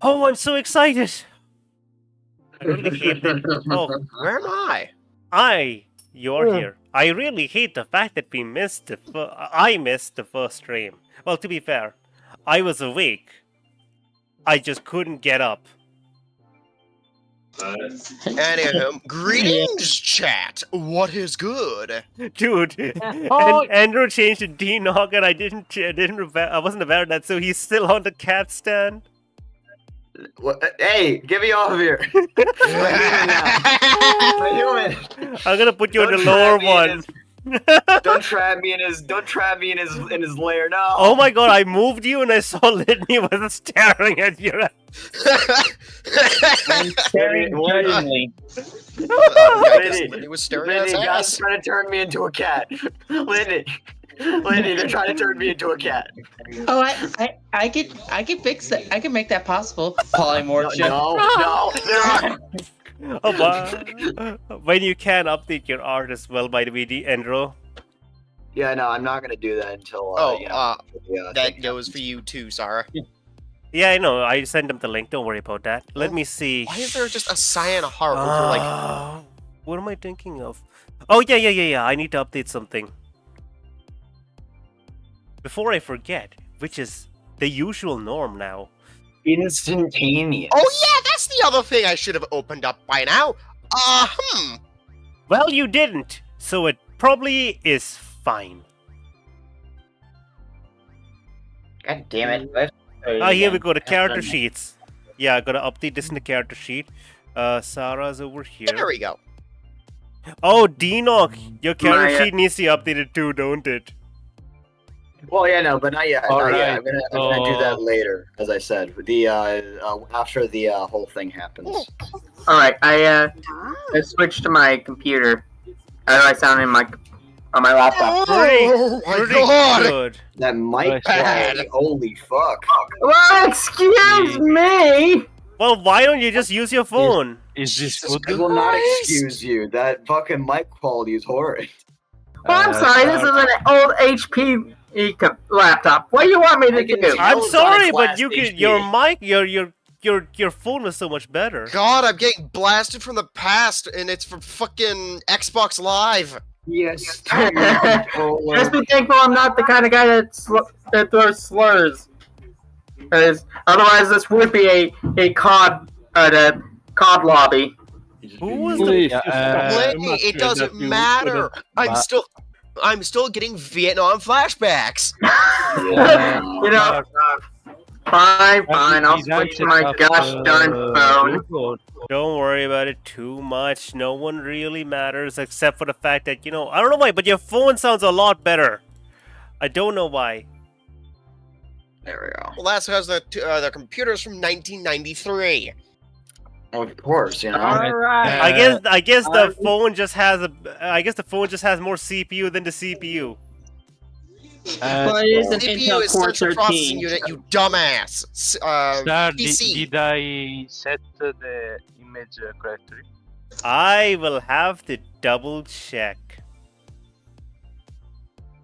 Oh, I'm so excited! I really hate that. Oh, Where am I? You're here. I really hate the fact that we missed I missed the first stream. Well, to be fair, I was awake. I just couldn't get up. Anywho, greetings, chat. What is good? Dude, Andrew changed to D-Nog and I wasn't aware of that, so he's still on the cat stand. Hey, get me off of here! I'm gonna put you in the lower one. Don't trap me in his lair, no! Oh my god, I moved you and I saw Litney was staring at you. I'm staring judgingly. Litney was staring at his Litney, ass. guys trying to turn me into a cat. Litney, they're trying to turn me into a cat. Oh, I can fix that. I can make that possible. Polymorph. No. Oh, wow. When you can update your art as well, by the way, Andrew. Yeah, no, I'm not gonna do that until. That goes for you too, Sarah. Yeah, I know. I sent him the link. Don't worry about that. Let me see. Why is there just a cyan heart over like? What am I thinking of? Oh, yeah. I need to update something. Before I forget, which is the usual norm now. Instantaneous. Oh yeah, that's the other thing I should have opened up by now. Well, you didn't, so it probably is fine. God damn it. Here we go, the character sheets. Yeah, I gotta update this in the character sheet. Sarah's over here. There we go. Oh, D-Nog, your character sheet needs to be updated too, don't it? Well, yeah, no, but not yet. All Not right. yet. I'm gonna do that later, as I said. The after the whole thing happens. Alright, I switched to my computer. How do I sound on my laptop? Oh my Pretty god! good. That mic Bad. quality, holy fuck. Well, excuse me! Well, why don't you just use your phone? Is this Jesus good? I will not Christ. excuse you. That fucking mic quality is horrid. Well, I'm sorry, this is an old HP laptop. What do you want me to do? I'm It's sorry, on but its you last could. HP. Your mic, your phone was so much better. God, I'm getting blasted from the past, and it's from fucking Xbox Live. Yes. Just be thankful I'm not the kind of guy that throws slurs. Because otherwise, this would be a COD lobby. Who was Please, the? Litney, it doesn't matter. I'm still getting Vietnam flashbacks. You know, fine, I'll switch to my gosh darn phone. Don't worry about it too much. No one really matters except for the fact that, I don't know why, but your phone sounds a lot better. I don't know why. There we go. Well, that's because the computer's from 1993. Of course, Alright. I guess the phone just has more CPU than the CPU. Well, it is an CPU Intel is Core central processing 13. unit, you dumbass. Sir, PC. did I set the image correctly? I will have to double check.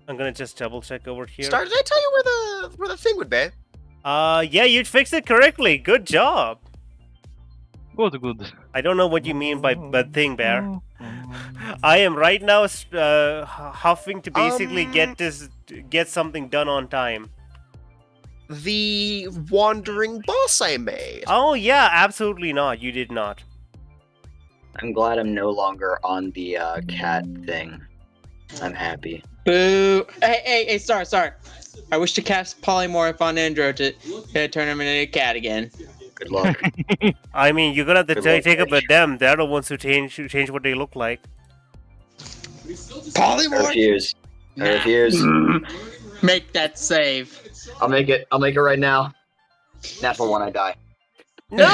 I'm gonna just double check over here. Star, did I tell you where the thing would be? Yeah, you fixed it correctly. Good job. Good. I don't know what you mean by thing, Bear. I am right now huffing to basically get something done on time. The wandering boss I made. Oh yeah, absolutely not. You did not. I'm glad I'm no longer on the cat thing. I'm happy. Boo! Hey, Star. I wish to cast Polymorph on Andro to turn him into a cat again. Good luck. I mean, you're gonna have to Good luck, take up with bitch. them. They're the ones who change what they look like. I Polymorph. refuse. I refuse. Make that save. I'll make it right now. Natural one, I die. No!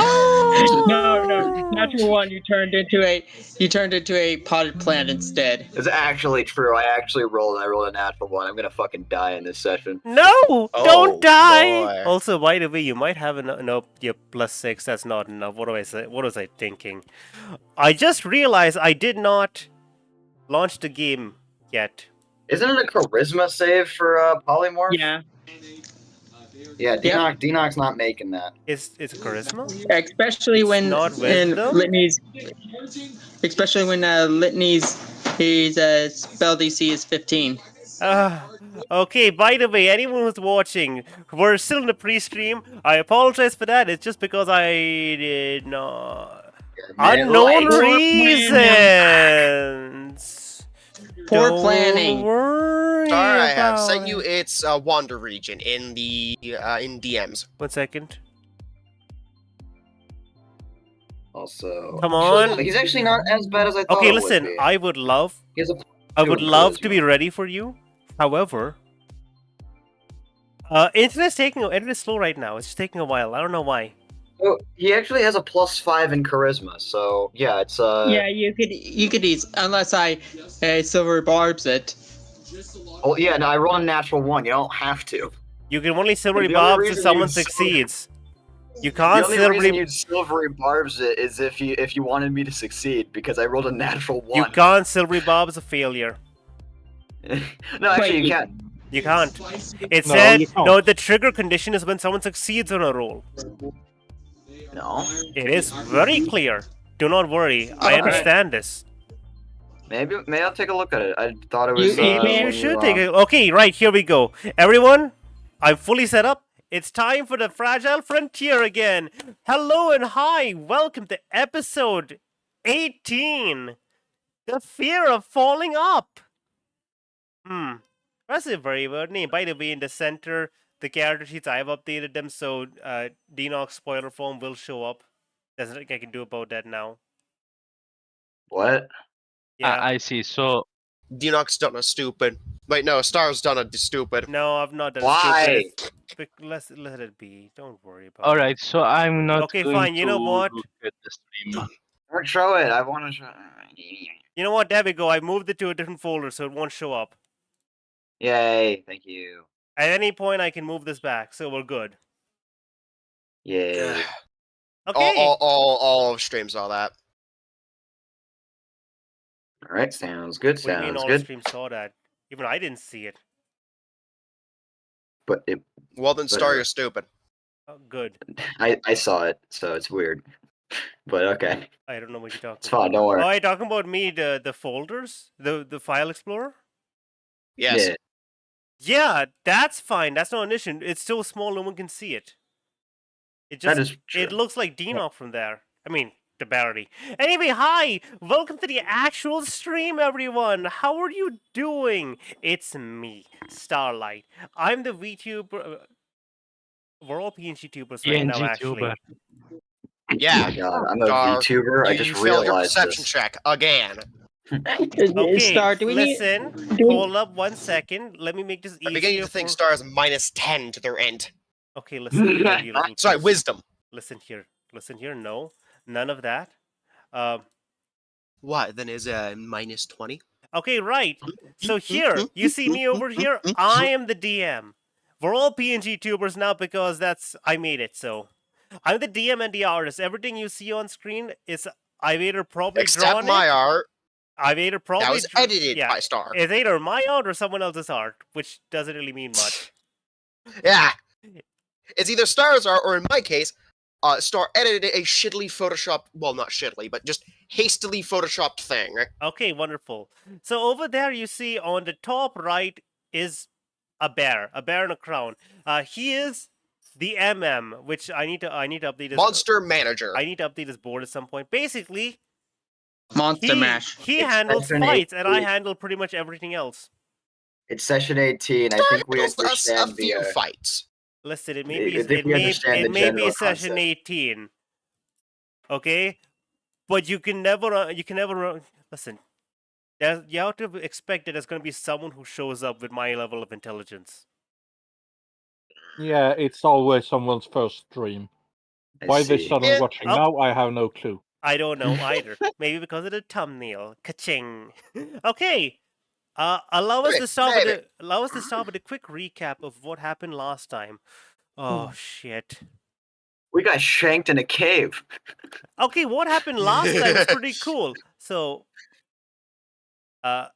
No, natural one. You turned into a potted plant instead. It's actually true. I actually rolled. I rolled a natural one. I'm gonna fucking die in this session. No! Don't die! boy. Also, by the way, you might have no, yeah, +6. That's not enough. What do I say? What was I thinking? I just realized I did not launch the game yet. Isn't it a charisma save for polymorph? Yeah. Yeah, Denock's not making that. It's charisma. Especially It's when not in wisdom? Litney's, especially when Litney's his spell DC is 15. Okay, by the way, anyone who's watching, we're still in the pre-stream. I apologize for that. It's just because I did not... Unknown reasons! Poor Don't planning. worry Sorry, I have about sent you it. its Wander region in the in DMs. 1 second. Also, Come on. he's actually not as bad as I thought. Okay, it would listen, be. I would love He has a to be ready for you. However, internet's slow right now. It's just taking a while. I don't know why. Oh, he actually has a +5 in charisma, so yeah, it's Yeah, you could ease unless I silver barbs it. Oh yeah, no, I roll a natural 1. You don't have to. You can only silvery The only bobs if reason someone you'd succeeds. You The can't only reason silvery. you'd silvery barbs it is if you wanted me to succeed, because I rolled a natural 1. You can't silvery bobs a failure. No, actually, you can. You can't. It No, said you can't. no. The trigger condition is when someone succeeds on a roll. No, It is very clear. Do not worry. I understand this. maybe I'll take a look at it. I thought it was. Maybe you when should were take on. it. Okay, right, here we go. Everyone, I'm fully set up. It's time for the Fragile Frontier again. Hello and hi. Welcome to episode 18. The Fear of Falling Up. That's a very weird name. By the way, in the center, the character sheets, I have updated them, so Denock's spoiler form will show up. There's nothing I can do about that now. What? Yeah. I see. So Denock's done a stupid. Wait, no, Star's done a stupid. No, I've not done Why? stupid. Let it be. Don't worry about all it. right. So I'm not. Okay, going fine. You know to what? look at the stream. Don't show it. I want to show. You know what? There we go. I moved it to a different folder so it won't show up. Yay! Thank you. At any point, I can move this back, so we're good. Yay! Okay. All of streams saw that. All right, sounds good. What do you mean Sounds all the good. stream saw that? Even I didn't see it. But it, Well then, Star, you're stupid. Oh, good. I saw it, so it's weird. But okay, I don't know what you're talking it's about. fine. Don't Oh, worry. are you talking about me, the folders? The file explorer? Yes. Yeah. Yeah, that's fine. That's not an issue. It's so small no one can see it. It That just is true. it looks like Denock from there. I mean, the Barity. Anyway, hi! Welcome to the actual stream, everyone! How are you doing? It's me, Starlight. I'm the VTuber. We're all PNG tubers right now, actually. tuber. Yeah. Oh my god, I'm a Star, VTuber. I you just failed your realized perception this. check again. Okay, Star, do we listen. do we- Hold up 1 second. Let me make this easier. I'm beginning to think for- Star is -10 to their end. Okay, listen. You little Sorry, piece. wisdom. Listen here. Listen here. No, none of that. What then is -20? Okay, right. So here, you see me over here. I am the DM. We're all PNG tubers now because I made it. So I'm the DM and the artist. Everything you see on screen is I've either probably Except drawn my it. art. I've either probably That was edited yeah, by Star. It's either my art or someone else's art, which doesn't really mean much. Yeah. It's either Star's art, or in my case, Star edited a shittily photoshopped, well, not shittily, but just hastily photoshopped thing. Okay, wonderful. So over there you see on the top right is a bear in a crown. He is the MM, which I need to update his Monster Manager. I need to update his board at some point. Basically, Monster Mash. he It's handles session fights, and I 18. handle pretty much everything else. It's session 18. I Star think we handles understand a few the. fights. Listen, it may I be think we understand the it may be general session concept. 18. Okay, but you can never listen. You have to expect that there's going to be someone who shows up with my level of intelligence. Yeah, it's always someone's first stream. I Why they see. started Yeah. watching Oh. now, I have no clue. I don't know either. Maybe because of the thumbnail. Ka-ching. Okay. Allow us to start with a quick recap of what happened last time. Oh shit. We got shanked in a cave. Okay, what happened last time was pretty cool. So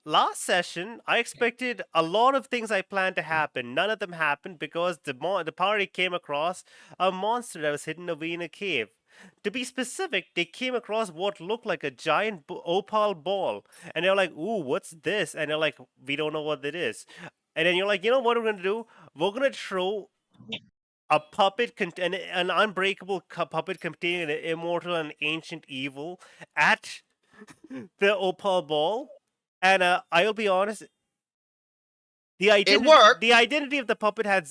Last session, I expected a lot of things I planned to happen. None of them happened because the party came across a monster that was hidden away in a cave. To be specific, they came across what looked like a giant opal ball, and they're like, "Ooh, what's this?" And they're like, "We don't know what it is." And then you're like, "You know what we're gonna do? We're gonna throw a puppet, an unbreakable puppet containing an immortal and ancient evil at the opal ball." And I'll be honest, It worked. the identity of the puppet had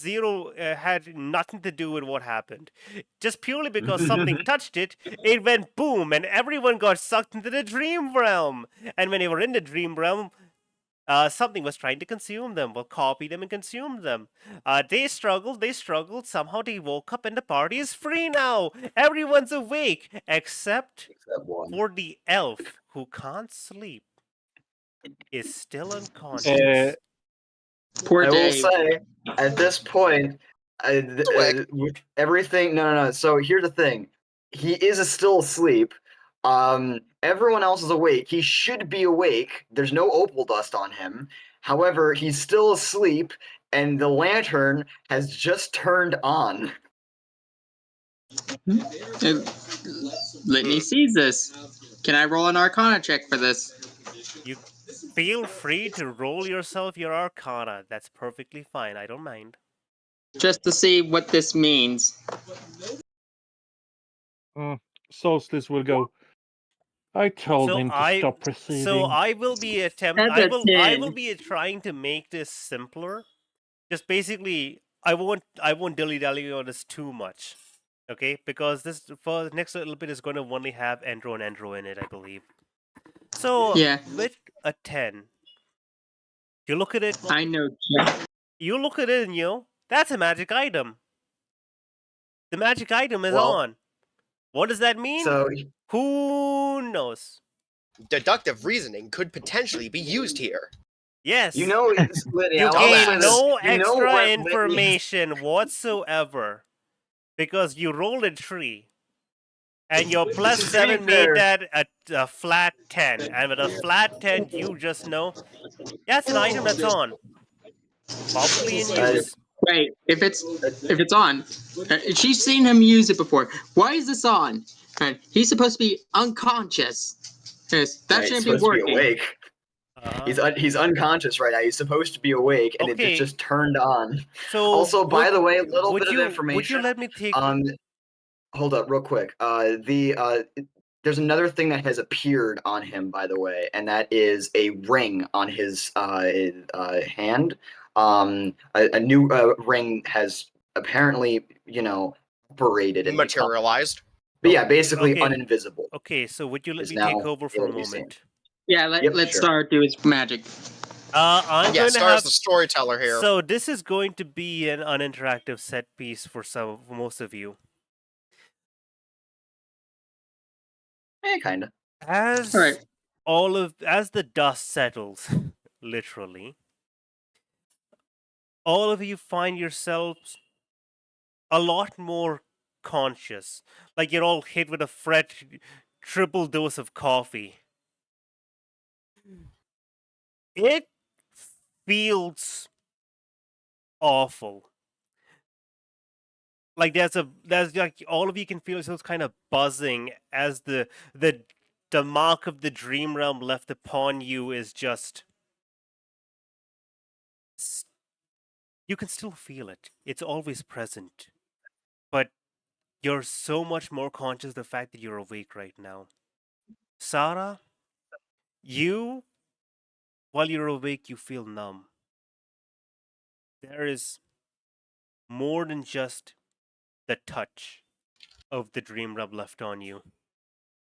nothing to do with what happened. Just purely because something touched it, it went boom, and everyone got sucked into the dream realm. And when they were in the dream realm, something was trying to consume them, well, copy them and consume them. They struggled. Somehow they woke up, and the party is free now. Everyone's awake, except Except one. for the elf who can't sleep. Is still unconscious. Poor I will Dave. say, at this point, with everything. No. So here's the thing: he is still asleep. Everyone else is awake. He should be awake. There's no opal dust on him. However, he's still asleep, and the lantern has just turned on. Litney sees this. Can I roll an Arcana check for this? You feel free to roll yourself your Arcana. That's perfectly fine. I don't mind. Just to see what this means. Solstice will go. I told him to stop proceeding. So I will be I will be trying to make this simpler. Just basically, I won't dilly dally on this too much, okay? Because this for the next little bit is going to only have Endro and Endro in it, I believe. So Yeah. with a 10, you look at it. I know. You look at it, and that's a magic item. The magic item is Well- on. What does that mean? So Who knows? Deductive reasoning could potentially be used here. Yes. you know, Lydia, You I'll say gain this, no you know extra what Lydia- information whatsoever because you rolled a 3. And your plus To be 7 fair- made that a flat 10. And with a flat 10, you just know that's an item that's on. Probably in use. Wait, if it's on, she's seen him use it before. Why is this on? He's supposed to be unconscious. Yes, that He's shouldn't be supposed to be working. awake. Uh-huh. He's unconscious right now. He's supposed to be awake, and Okay. it just turned on. So Also, by the way, a little would bit you, of information. Would you let me take? Hold up, real quick. There's another thing that has appeared on him, by the way, and that is a ring on his hand. A new ring has apparently, operated and become- Materialized. but yeah, basically Okay. uninvisible. Okay, so would you let Is me now take over for a able to be seen. moment? Yeah, let's sure. start do his magic. I'm Yeah, going to Star's have. the storyteller here. So this is going to be an uninteractive set piece for most of you. Kinda. As All right. as the dust settles, literally, all of you find yourselves a lot more conscious. Like you're all hit with a triple dose of coffee. It feels awful. Like there's like all of you can feel yourselves kind of buzzing as the mark of the dream realm left upon you is just. You can still feel it. It's always present. But you're so much more conscious of the fact that you're awake right now. Sarah, while you're awake, you feel numb. There is more than just the touch of the dream rub left on you.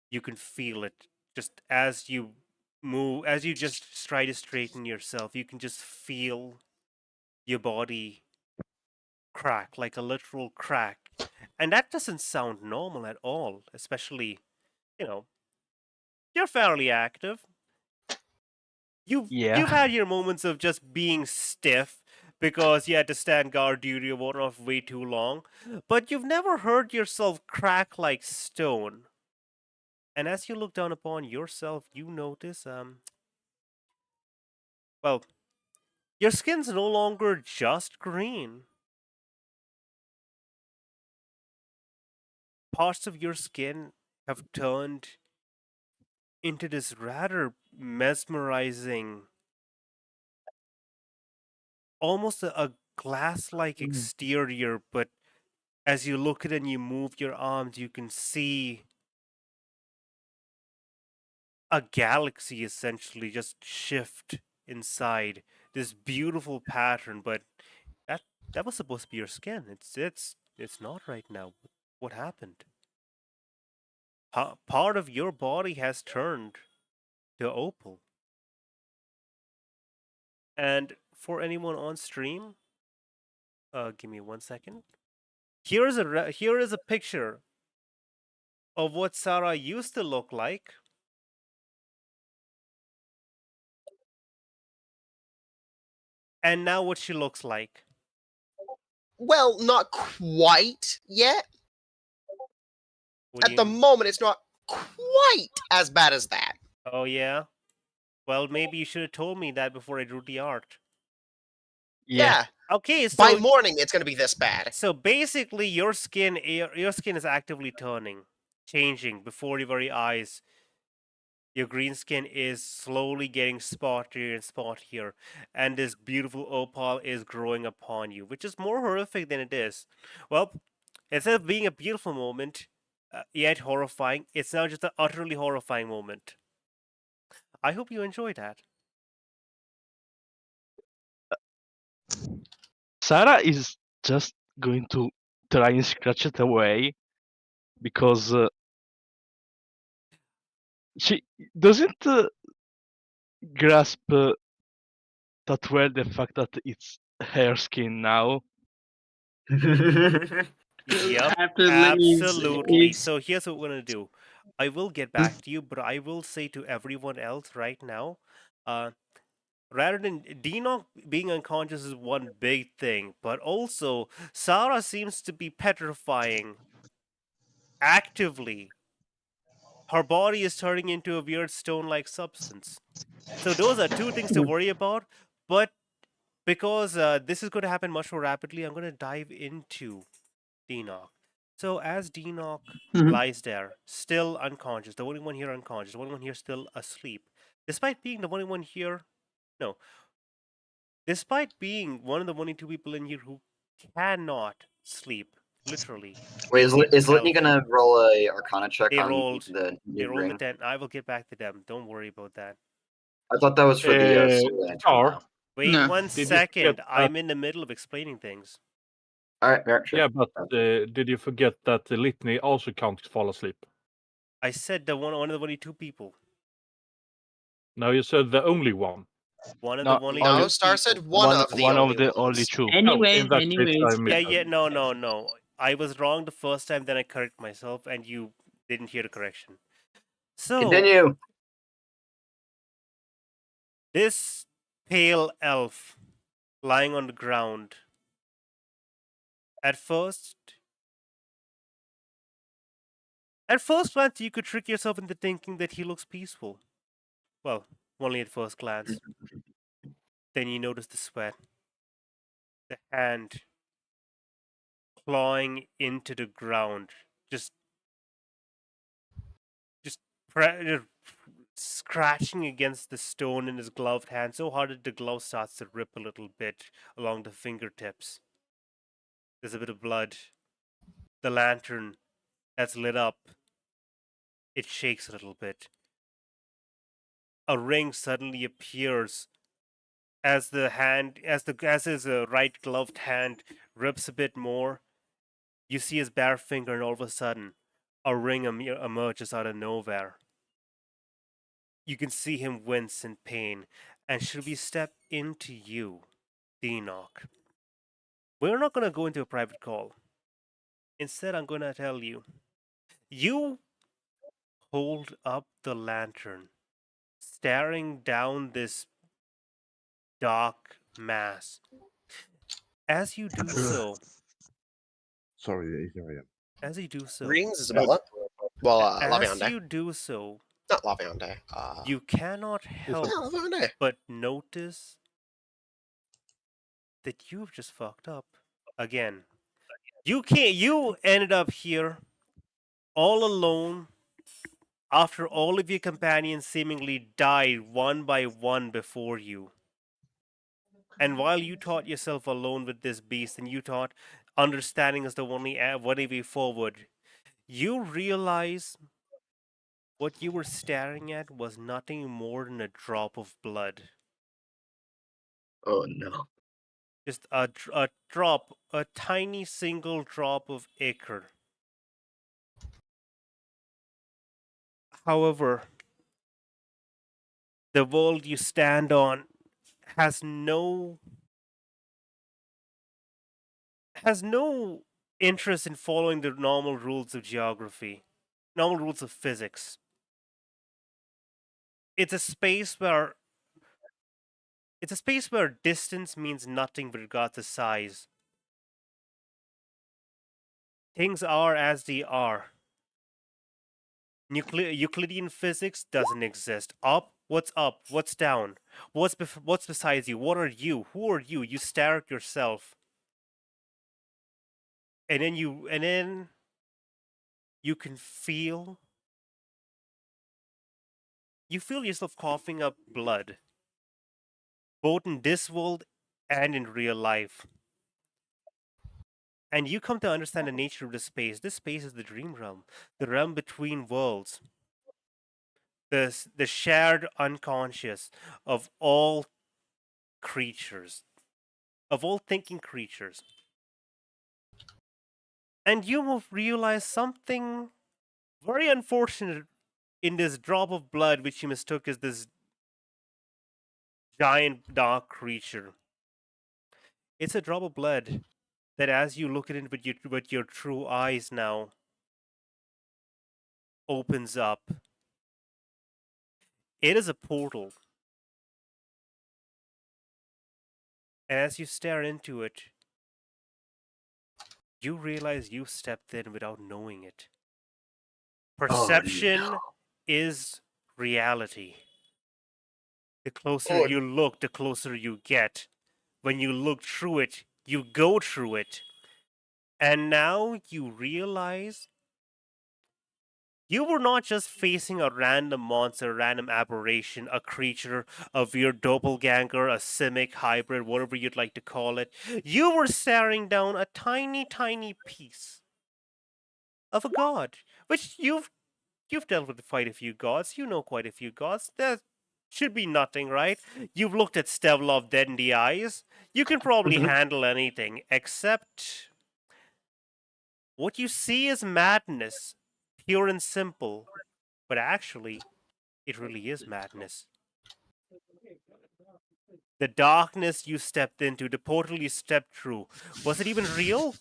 You can feel it just as you move, as you just try to straighten yourself. You can just feel your body crack, like a literal crack. And that doesn't sound normal at all, especially, you're fairly active. You've had your moments of just being stiff because you had to stand guard duty or whatnot for way too long, but you've never heard yourself crack like stone. And as you look down upon yourself, you notice well, your skin's no longer just green. Parts of your skin have turned into this rather mesmerizing, almost a glass-like exterior, but as you look at it and you move your arms, you can see a galaxy essentially just shift inside this beautiful pattern. But that was supposed to be your skin. It's not right now. What happened? Part of your body has turned to opal. And for anyone on stream, give me 1 second. Here is a picture of what Sarah used to look like. And now what she looks like. Well, not quite yet. What do At the you- moment, it's not quite as bad as that. Oh yeah? Well, maybe you should have told me that before I drew the art. Yeah. Okay, so By morning, it's going to be this bad. so basically your skin is actively turning, changing before your very eyes. Your green skin is slowly getting spottier and spottier, and this beautiful opal is growing upon you, which is more horrific than it is. Well, instead of being a beautiful moment, yet horrifying, it's now just an utterly horrifying moment. I hope you enjoy that. Sarah is just going to try and scratch it away because she doesn't grasp that well the fact that it's her skin now. Yep, After Litney's absolutely. is- So here's what we're gonna do. I will get back to you, but I will say to everyone else right now, rather than Dino being unconscious is one big thing, but also Sarah seems to be petrifying actively. Her body is turning into a weird stone-like substance. So those are two things to worry about, but because this is going to happen much more rapidly, I'm going to dive into Dinoc. So as Dinoc Mhm. lies there, still unconscious, the only one here unconscious, the only one here still asleep, despite being the only one here, no, despite being one of the only two people in here who cannot sleep, literally. Wait, is Litney Itself. gonna roll a Arcana check They on rolled- the They new rolled the ring? 10. I will get back to them. Don't worry about that. I thought that was for the Uh, Soul Lantern Star. now. Wait No. 1 Did you second. forget I'm in the middle of explaining things. All right, fair, sure. Yeah, but did you forget that the Litney also can't fall asleep? I said the one of the only two people. No, you said the only one. One of No, the only No, two Star people. said one of the only ones. only two. Anyway, in that case, anyways, I missed Yeah, no. I was wrong the first time, then I correct myself, and you didn't hear the correction. So Continue. this pale elf lying on the ground. At first glance, you could trick yourself into thinking that he looks peaceful. Well, only at first glance. Then you notice the sweat, the hand clawing into the ground, just scratching against the stone in his gloved hand so hard that the glove starts to rip a little bit along the fingertips. There's a bit of blood. The lantern that's lit up, it shakes a little bit. A ring suddenly appears as his right gloved hand rips a bit more. You see his bare finger, and all of a sudden, a ring emerges out of nowhere. You can see him wince in pain. And should we step into you, Dinoc? We're not going to go into a private call. Instead, I'm going to tell you. You hold up the lantern, staring down this dark mass. As you do so, Sorry, here I am. as you do so, Greetings, Isabella. Well, as Lavianda. you do so, Not Lavande. You cannot help yeah, Lavande. but notice that you've just fucked up again. You ended up here all alone after all of your companions seemingly died one by one before you. And while you taught yourself alone with this beast, and you thought understanding is the only way forward, you realize what you were staring at was nothing more than a drop of blood. Oh no. Just a drop, a tiny single drop of ichor. However, the world you stand on has no interest in following the normal rules of geography, normal rules of physics. It's a space where distance means nothing with regard to size. Things are as they are. Euclidean physics doesn't exist. Up, what's up? What's down? What's besides you? What are you? Who are you? You stare at yourself. And then you can feel yourself coughing up blood, both in this world and in real life. And you come to understand the nature of this space. This space is the dream realm, the realm between worlds, the shared unconscious of all creatures, of all thinking creatures. And you will realize something very unfortunate in this drop of blood, which you mistook as this giant dark creature. It's a drop of blood that, as you look at it with your true eyes now, opens up. It is a portal. And as you stare into it, you realize you stepped in without knowing it. Perception is reality. The closer you look, the closer you get. When you look through it, you go through it. And now you realize you were not just facing a random monster, random aberration, a creature, a weird doppelganger, a simic hybrid, whatever you'd like to call it. You were staring down a tiny, tiny piece of a god, which you've dealt with quite a few gods. You know quite a few gods. That should be nothing, right? You've looked at Stevlov dead in the eyes. You can probably handle anything, except what you see is madness, pure and simple. But actually, it really is madness. The darkness you stepped into, the portal you stepped through, was it even real?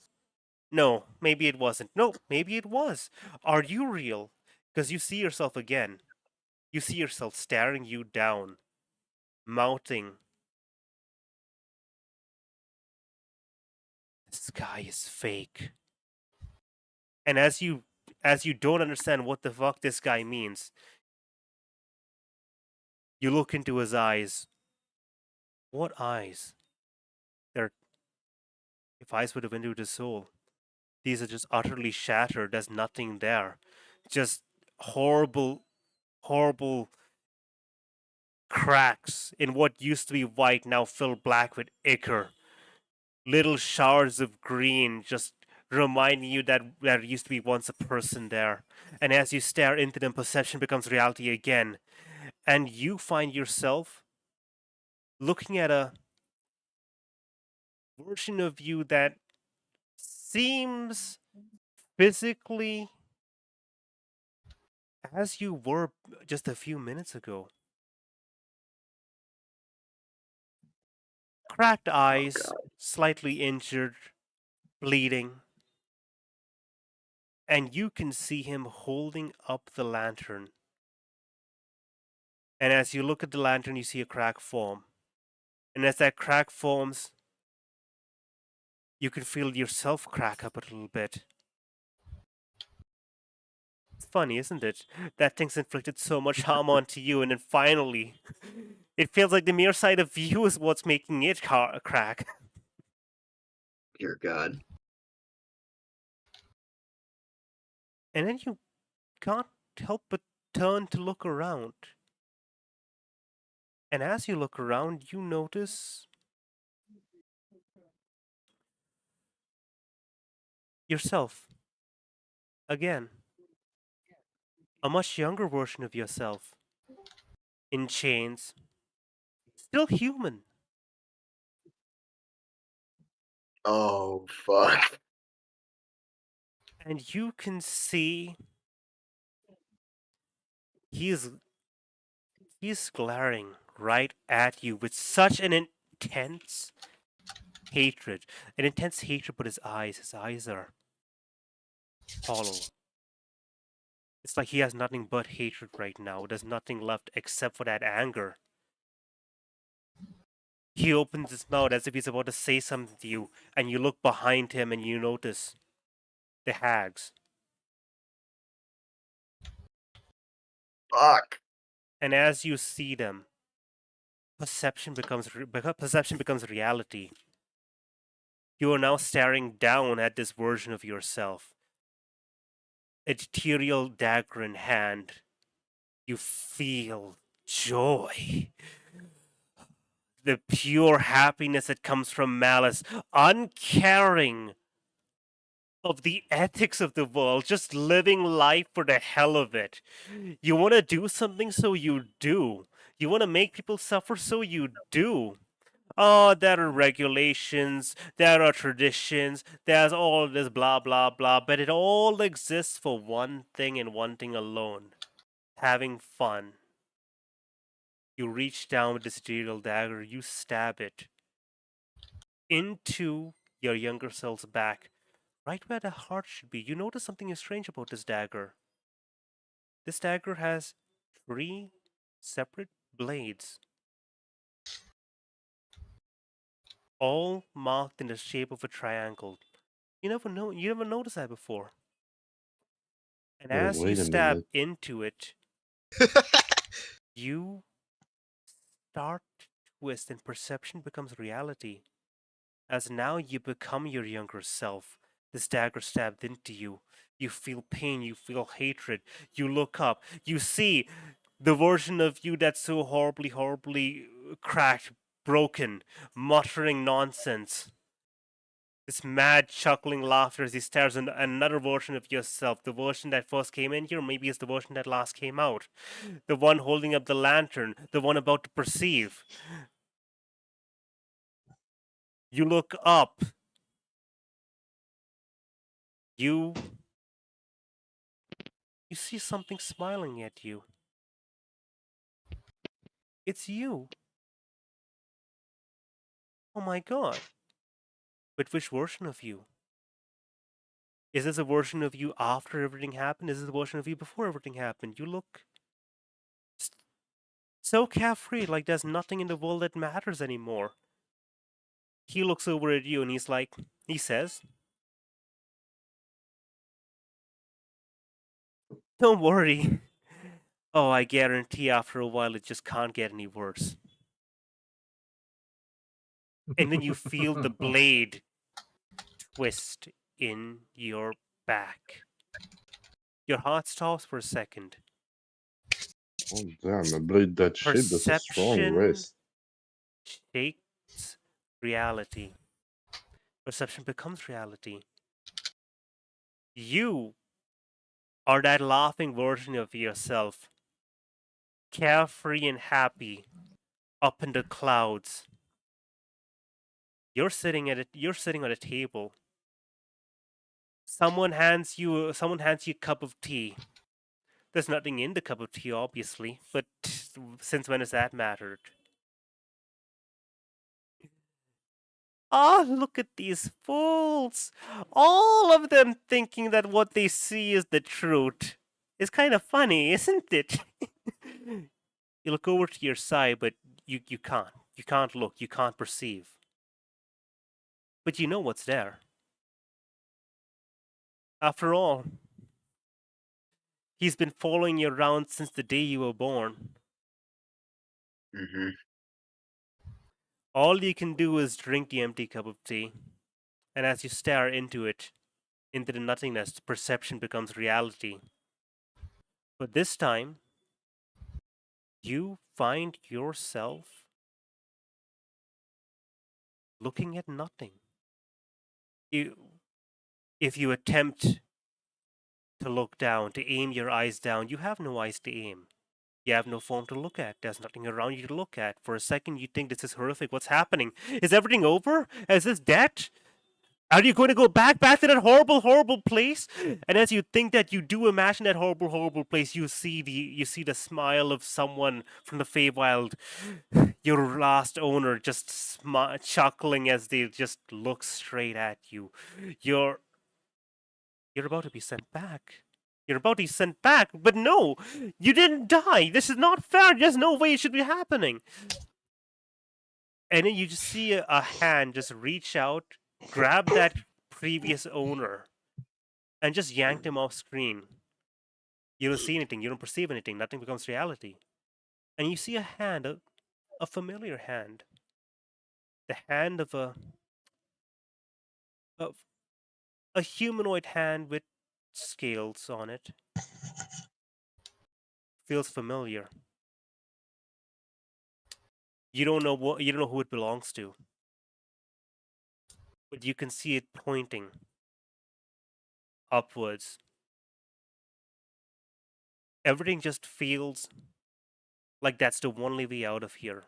No, maybe it wasn't. No, maybe it was. Are you real? Because you see yourself again. You see yourself staring you down, mouthing, "The sky is fake." And as you don't understand what the fuck this guy means, you look into his eyes. What eyes? If eyes would have entered his soul, these are just utterly shattered. There's nothing there. Just horrible, horrible cracks in what used to be white, now filled black with ichor. Little showers of green just reminding you that there used to be once a person there. And as you stare into them, perception becomes reality again. And you find yourself looking at a version of you that seems physically as you were just a few minutes ago. Cracked eyes, slightly injured, bleeding. And you can see him holding up the lantern. And as you look at the lantern, you see a crack form. And as that crack forms, you can feel yourself crack up a little bit. funny, isn't it? That thing's inflicted so much harm onto you, and then finally, it feels like the mere sight of you is what's making it crack. Dear God. And then you can't help but turn to look around. And as you look around, you notice yourself. Again. A much younger version of yourself. In chains. Still human. Oh, fuck. And you can see he's glaring right at you with such an intense hatred. An intense hatred, but his eyes are hollow. It's like he has nothing but hatred right now. There's nothing left except for that anger. He opens his mouth as if he's about to say something to you, and you look behind him and you notice the hags. Fuck. And as you see them, perception becomes reality. You are now staring down at this version of yourself. Ethereal dagger in hand. You feel joy. The pure happiness that comes from malice, uncaring of the ethics of the world, just living life for the hell of it. You want to do something, so you do. You want to make people suffer, so you do. Oh, there are regulations, there are traditions, there's all this blah blah blah, but it all exists for one thing and one thing alone. Having fun. You reach down with this ethereal dagger, you stab it into your younger self's back, right where the heart should be. You notice something is strange about this dagger. This dagger has 3 separate blades, all marked in the shape of a triangle. You never noticed that before. And as you wait a stab minute. into it, you start to twist and perception becomes reality. As now you become your younger self. This dagger stabbed into you. You feel pain, you feel hatred. You look up, you see the version of you that's so horribly, horribly cracked, broken, muttering nonsense. This mad, chuckling laughter as he stares at another version of yourself. The version that first came in here, maybe it's the version that last came out. The one holding up the lantern, the one about to perceive. You look up. You see something smiling at you. It's you. Oh my god. But which version of you? Is this a version of you after everything happened? Is this a version of you before everything happened? You look so carefree, like there's nothing in the world that matters anymore. He looks over at you and he says, "Don't worry. Oh, I guarantee after a while it just can't get any worse." And then you feel the blade twist in your back. Your heart stops for a second. Oh damn, a blade that shit, that's a strong Perception wrist. shapes reality. Perception becomes reality. You are that laughing version of yourself. Carefree and happy. Up in the clouds. You're sitting on a table. Someone hands you a cup of tea. There's nothing in the cup of tea, obviously, but since when has that mattered? Ah, look at these fools! All of them thinking that what they see is the truth. It's kind of funny, isn't it? You look over to your side, but you can't. You can't look, you can't perceive. But you know what's there. After all, He's been following you around since the day you were born. Mm-hmm. All you can do is drink the empty cup of tea, and as you stare into it, into the nothingness, perception becomes reality. But this time, you find yourself looking at nothing. If you attempt to look down, to aim your eyes down, you have no eyes to aim. You have no phone to look at. There's nothing around you to look at. For a second, you think this is horrific. What's happening? Is everything over? Is this dead? Are you going to go back to that horrible place? And as you think that, you do imagine that horrible place. You see the smile of someone from the Feywild, your last owner, just chuckling as they just look straight at you. You're about to be sent back. You're about to be sent back, but no, you didn't die. This is not fair. There's no way it should be happening. And then you just see a hand just reach out, grab that previous owner, and just yanked him off screen. You don't see anything. You don't perceive anything. Nothing becomes reality. And you see a hand, a familiar hand. The hand of a humanoid hand with scales on it. Feels familiar. You don't know who it belongs to. But you can see it pointing upwards. Everything just feels like that's the only way out of here.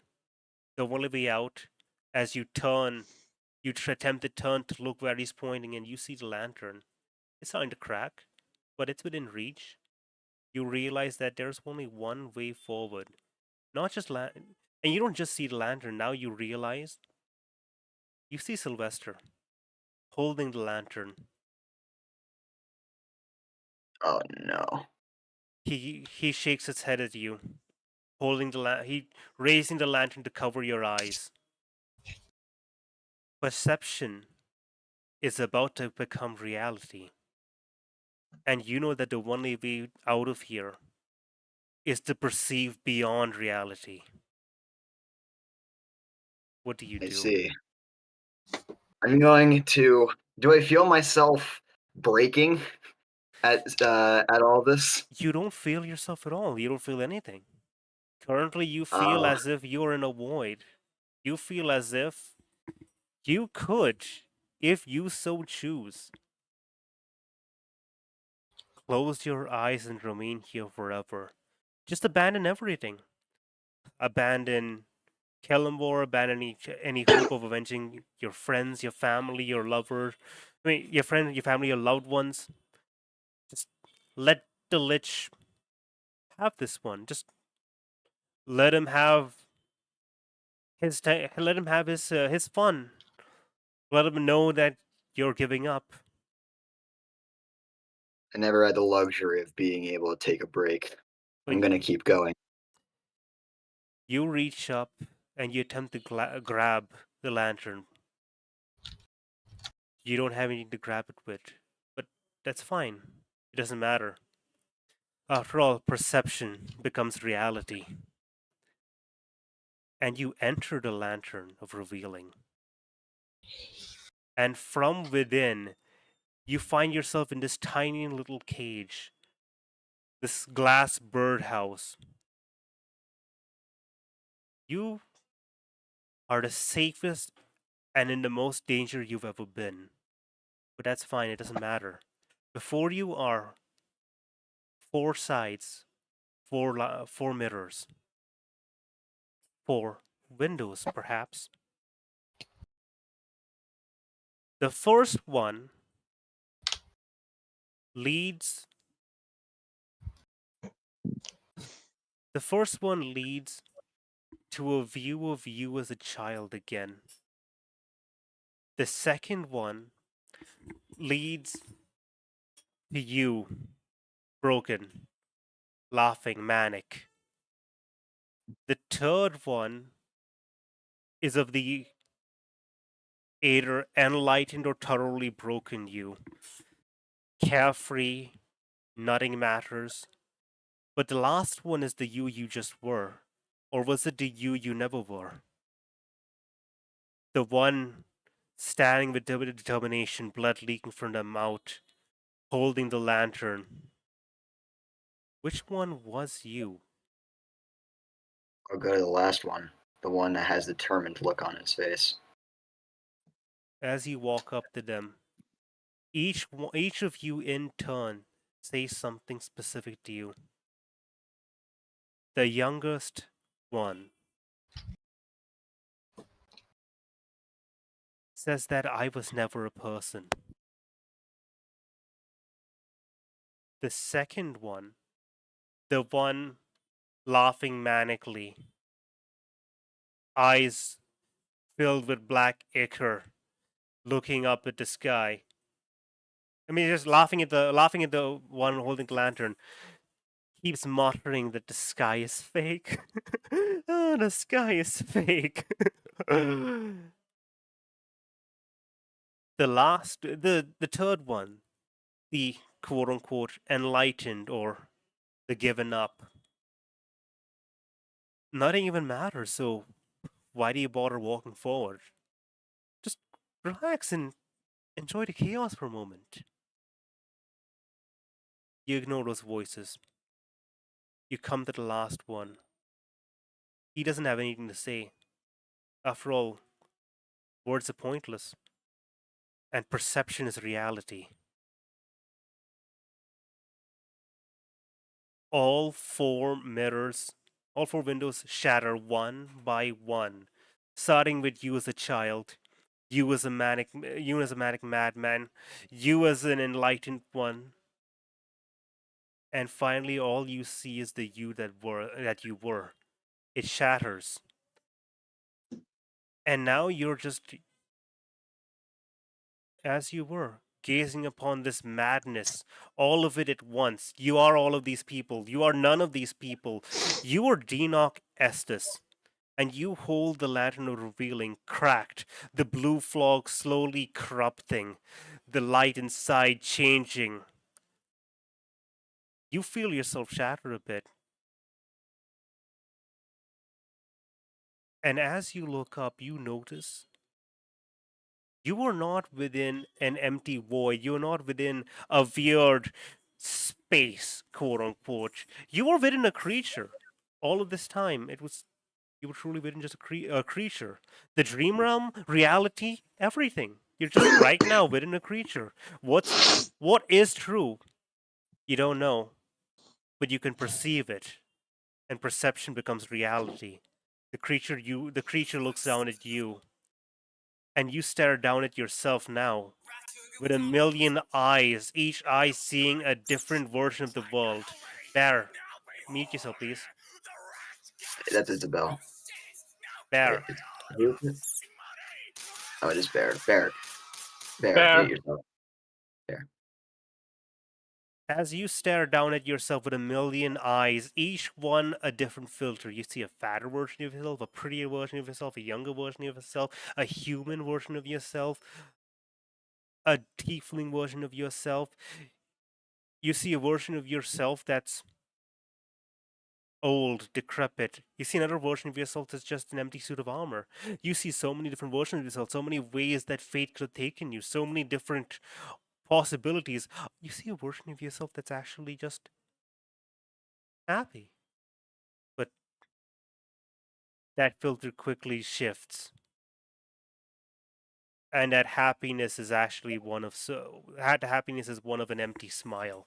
The only way out. As you turn, you attempt to turn to look where he's pointing, and you see the lantern. It's starting to crack, but it's within reach. You realize that there's only one way forward. Not just and you don't just see the lantern. Now you realize you see Sylvester holding the lantern. Oh no. He shakes his head at you, holding raising the lantern to cover your eyes. Perception is about to become reality. And you know that the only way out of here is to perceive beyond reality. What do you do? I see. I'm going to. Do I feel myself breaking at all this? You don't feel yourself at all. You don't feel anything. Currently, you feel as if you're in a void. You feel as if you could, if you so choose, close your eyes and remain here forever. Just abandon everything. Abandon Kellenborg, abandon any hope of avenging your friends, your family, your lover. I mean, your friends, your family, your loved ones. Just let the Lich have this one. Just let him have his let him have his fun. Let him know that you're giving up. I never had the luxury of being able to take a break. I'm gonna keep going. You reach up and you attempt to grab the lantern. You don't have anything to grab it with, but that's fine. It doesn't matter. After all, perception becomes reality. And you enter the lantern of revealing. And from within, you find yourself in this tiny little cage. This glass birdhouse. You are the safest and in the most danger you've ever been. But that's fine, it doesn't matter. Before you are 4 sides, 4 mirrors, 4 windows, perhaps. The first one leads to a view of you as a child again. The second one leads to you, broken, laughing, manic. The third one is of the either enlightened or thoroughly broken you. Carefree, nothing matters, But the last one is the you just were. Or was it the you never were? The one standing with determination, blood leaking from their mouth, holding the lantern. Which one was you? I'll go to the last one, the one that has the determined look on his face. As you walk up to them, each of you in turn says something specific to you. The youngest one says that I was never a person. The second one, the one laughing manically, eyes filled with black ichor, looking up at the sky. I mean, just laughing at the one holding the lantern. Keeps muttering that the sky is fake. Oh, the sky is fake. The third one, the quote unquote enlightened or the given up. Nothing even matters, so why do you bother walking forward? Just relax and enjoy the chaos for a moment. You ignore those voices. You come to the last one. He doesn't have anything to say. After all, words are pointless. And perception is reality. All four windows shatter one by one, starting with you as a child, you as a manic madman, you as an enlightened one, and finally all you see is the you that you were. It shatters. And now you're just as you were, gazing upon this madness, all of it at once. You are all of these people. You are none of these people. You are Denoch Estes, and you hold the lantern of revealing, cracked, the blue fog slowly corrupting, the light inside changing. You feel yourself shatter a bit. And as you look up, you notice you are not within an empty void. You are not within a weird space, quote unquote. You are within a creature. All of this time, you were truly within just a creature. The dream realm, reality, everything. You're just right now within a creature. What is true? You don't know, but you can perceive it, and perception becomes reality. The creature looks down at you, and you stare down at yourself now with a million eyes, each eye seeing a different version of the world. Bear, mute yourself, please. That's Isabel. Bear. Oh, it is Bear. Bear. Bear. Mute yourself. Bear. As you stare down at yourself with a million eyes, each one a different filter. You see a fatter version of yourself, a prettier version of yourself, a younger version of yourself, a human version of yourself, a tiefling version of yourself. You see a version of yourself that's old, decrepit. You see another version of yourself that's just an empty suit of armor. You see so many different versions of yourself, so many ways that fate could have taken you, so many different possibilities. You see a version of yourself that's actually just happy. But that filter quickly shifts. And that happiness is actually happiness is one of an empty smile.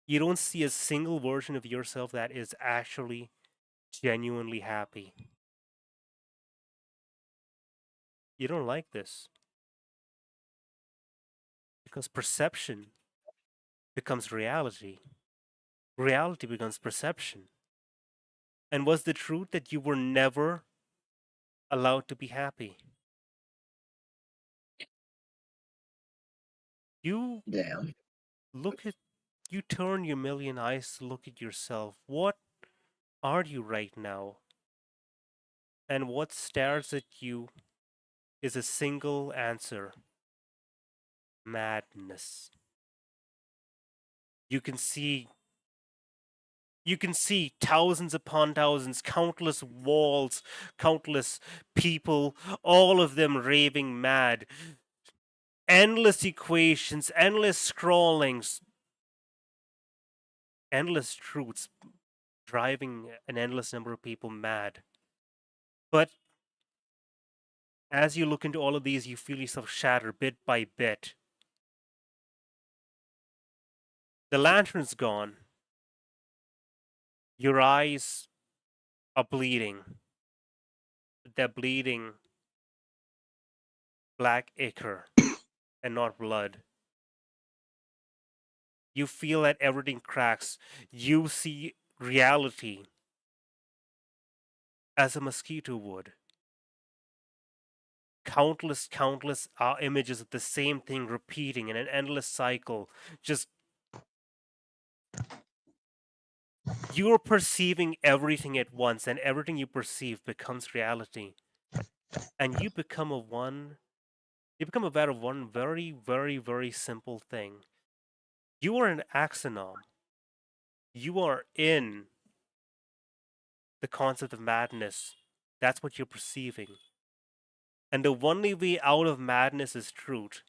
You don't see a single version of yourself that is actually genuinely happy. You don't like this. Because perception becomes reality. Reality becomes perception. And was the truth that you were never allowed to be happy? You Damn. you turn your million eyes to look at yourself. What are you right now? And what stares at you is a single answer: madness. You can see You can see thousands upon thousands, countless walls, countless people, all of them raving mad. Endless equations, endless scrawlings, endless truths driving an endless number of people mad. But as you look into all of these, you feel yourself shatter bit by bit. The lantern's gone. Your eyes are bleeding. They're bleeding black ichor and not blood. You feel that everything cracks. You see reality as a mosquito would. Countless images of the same thing repeating in an endless cycle. Just you're perceiving everything at once, and everything you perceive becomes reality. And you become aware of one very, very, very simple thing. You are an axonom. You are in the concept of madness. That's what you're perceiving. And the only way out of madness is truth.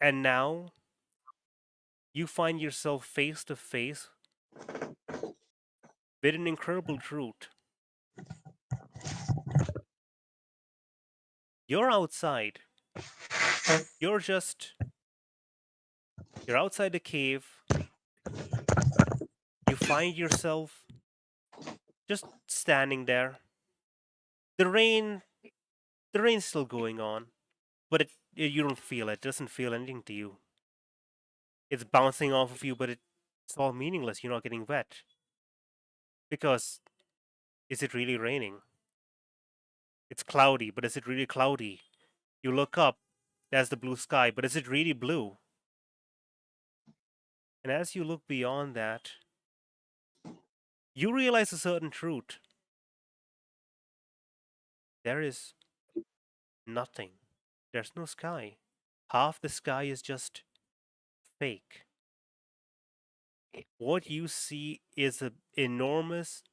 And now, you find yourself face to face with an incredible truth. You're outside. You're outside the cave. You find yourself just standing there. The rain's still going on, but you don't feel it. It doesn't feel anything to you. It's bouncing off of you, but it's all meaningless. You're not getting wet. Because, is it really raining? It's cloudy, but is it really cloudy? You look up, there's the blue sky, but is it really blue? And as you look beyond that, you realize a certain truth. There is nothing. There's no sky. Half the sky is just fake. What you see is an enormous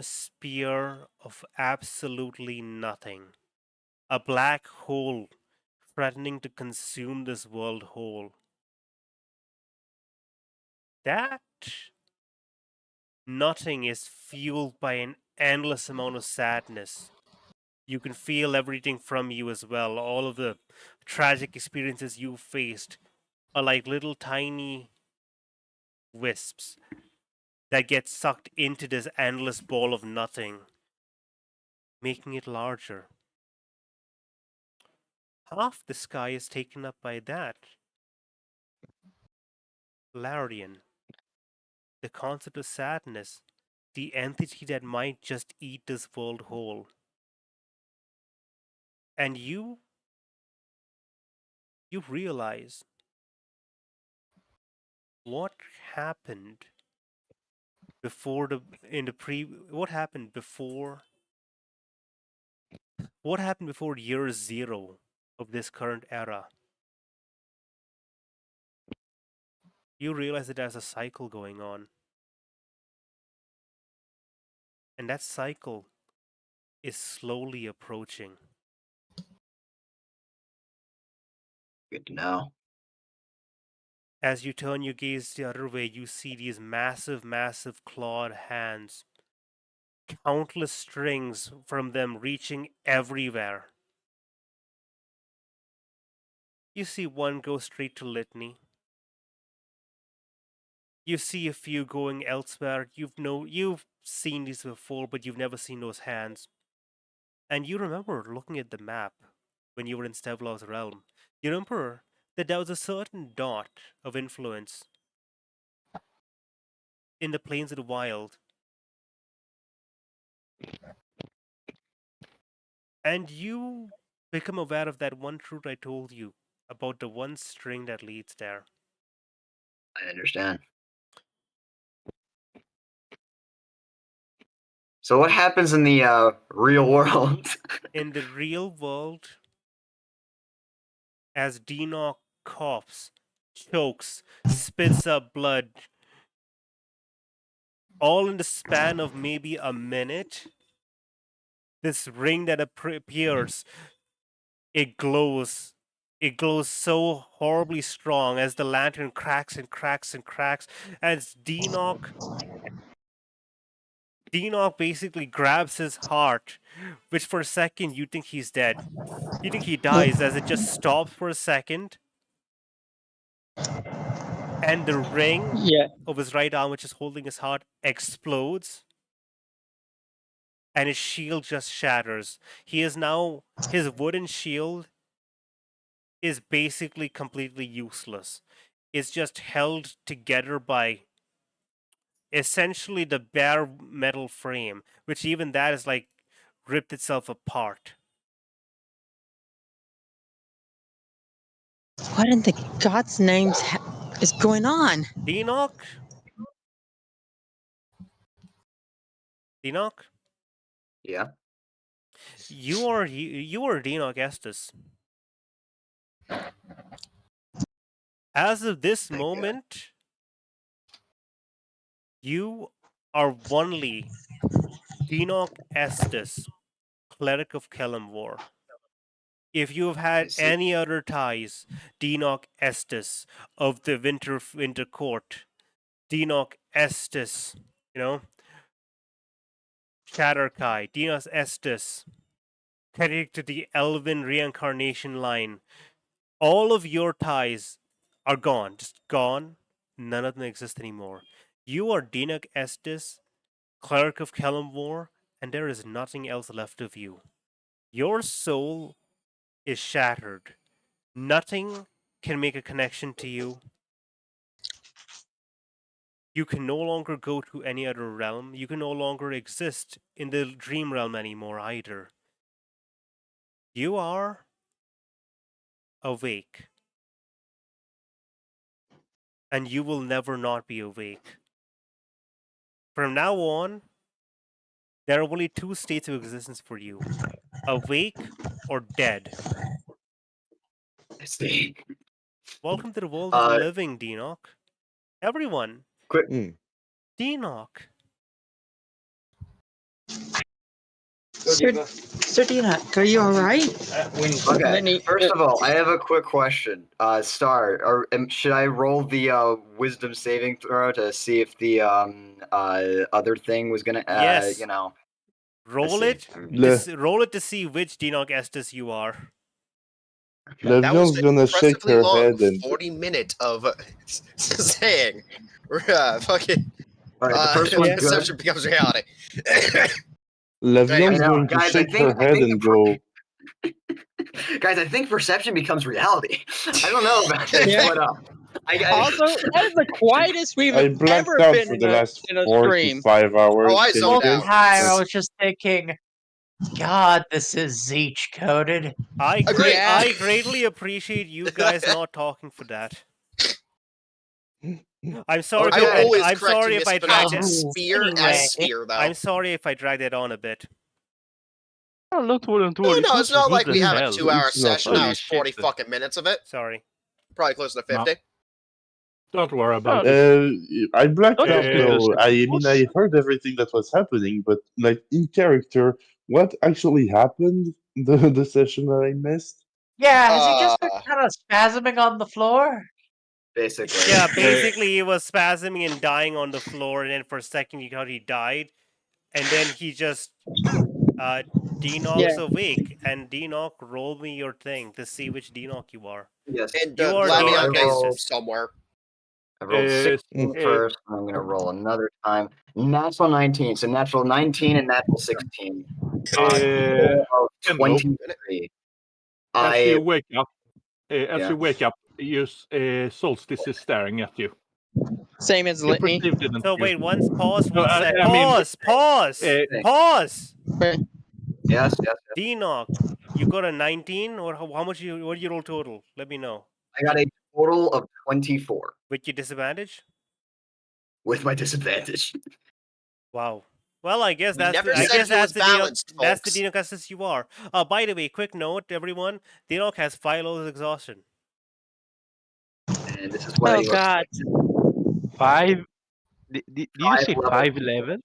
sphere of absolutely nothing. A black hole threatening to consume this world whole. That nothing is fueled by an endless amount of sadness. You can feel everything from you as well. All of the tragic experiences you faced are like little tiny wisps that get sucked into this endless ball of nothing, making it larger. Half the sky is taken up by that. Larian, the concept of sadness, the entity that might just eat this world whole. And you realize what happened before what happened before year zero of this current era. You realize that there's a cycle going on. And that cycle is slowly approaching. Good to know. As you turn your gaze the other way, you see these massive, massive clawed hands. Countless strings from them reaching everywhere. You see one go straight to Litney. You see a few going elsewhere. You've seen these before, but you've never seen those hands. And you remember looking at the map when you were in Stevlov's realm. You remember that there was a certain dot of influence in the plains of the wild. And you become aware of that one truth I told you about the one string that leads there. I understand. So what happens in the real world? In the real world, as Denoch coughs, chokes, spits up blood, all in the span of maybe a minute, this ring that appears, it glows. It glows so horribly strong as the lantern cracks and cracks and cracks, as Deanoch basically grabs his heart, which for a second you think he's dead. You think he dies as it just stops for a second. And the ring of his right arm, which is holding his heart, explodes. And his shield just shatters. His wooden shield is basically completely useless. It's just held together by essentially the bare metal frame, which even that is like ripped itself apart. What in the God's names is going on? Deanoch? Yeah. You are Deanoch Estes. As of this moment, you are only Deanoch Estes, Cleric of Kellamvor. If you have had any other ties, Deanoch Estes of the Winter Court, Deanoch Estes, Shatterkai, Deanoch Estes, connected to the Elven reincarnation line. All of your ties are gone, just gone. None of them exist anymore. You are Deanoch Estes, Cleric of Kellamvor, and there is nothing else left of you. Your soul is shattered. Nothing can make a connection to you. You can no longer go to any other realm. You can no longer exist in the dream realm anymore either. You are awake. And you will never not be awake. From now on, there are only two states of existence for you. Awake or dead. I see. Welcome to the world of the living, Deanoch. Everyone. Quick. Deanoch. Sir Deanoch, are you alright? Okay. First of all, I have a quick question. Star, should I roll the wisdom saving throw to see if the other thing was gonna Yes. Roll it. Roll it to see which Deanoch Estes you are. That was Levion's gonna shake impressively her long, head and 40 minutes of saying, fucking, the first one's good. perception becomes reality. Levion's going to shake her head and go. Guys, I think perception becomes reality. I don't know about this, but also, that is the quietest we've I blacked ever out been for in the last a 4 stream. to 5 hours. Oh, I The zoned whole out. time I was just thinking, God, this is Zeech coded. I Agreed. greatly appreciate you guys not talking for that. I'm sorry. I will always I'm correct sorry you, if I Miss dragged Vanessa. it. Spear as spear, though. I'm sorry if I dragged it on a bit. Oh, don't worry. No, it's not like we have a hell. 2-hour It's not session. funny. That was 40 fucking minutes of it. Sorry. Probably closer to 50. Don't worry about it. I blacked out Okay. though. I mean, I heard everything that was happening, but like in character, what actually happened? The session that I missed. Yeah, has he just been kind of spasming on the floor? basically. Yeah, basically he was spasming and dying on the floor, and then for a second you thought he died, and then he just Deanoch's awake, and Deanoch, roll me your thing to see which Deanoch you are. Yes. And You are Lavion Deanoch is somewhere. I rolled 16 first, and I'm going to roll another time. Natural 19, so natural 19 and natural 16. 23. As you wake up, Solstice is staring at you. Same as Litney. So wait, pause. No, I mean, Pause. Yes. Deanoch, you got a 19, or how much what did you roll total? Let me know. I got a total of 24. With your disadvantage? With my disadvantage. Wow. Well, I guess that's Never the, I said guess he that's was the balanced, Deanoch, that's the folks. Deanoch Estes you are. By the way, quick note, everyone. Deanoch has 5 lows of exhaustion. And this is what Oh God. 5? Did you say 5 level?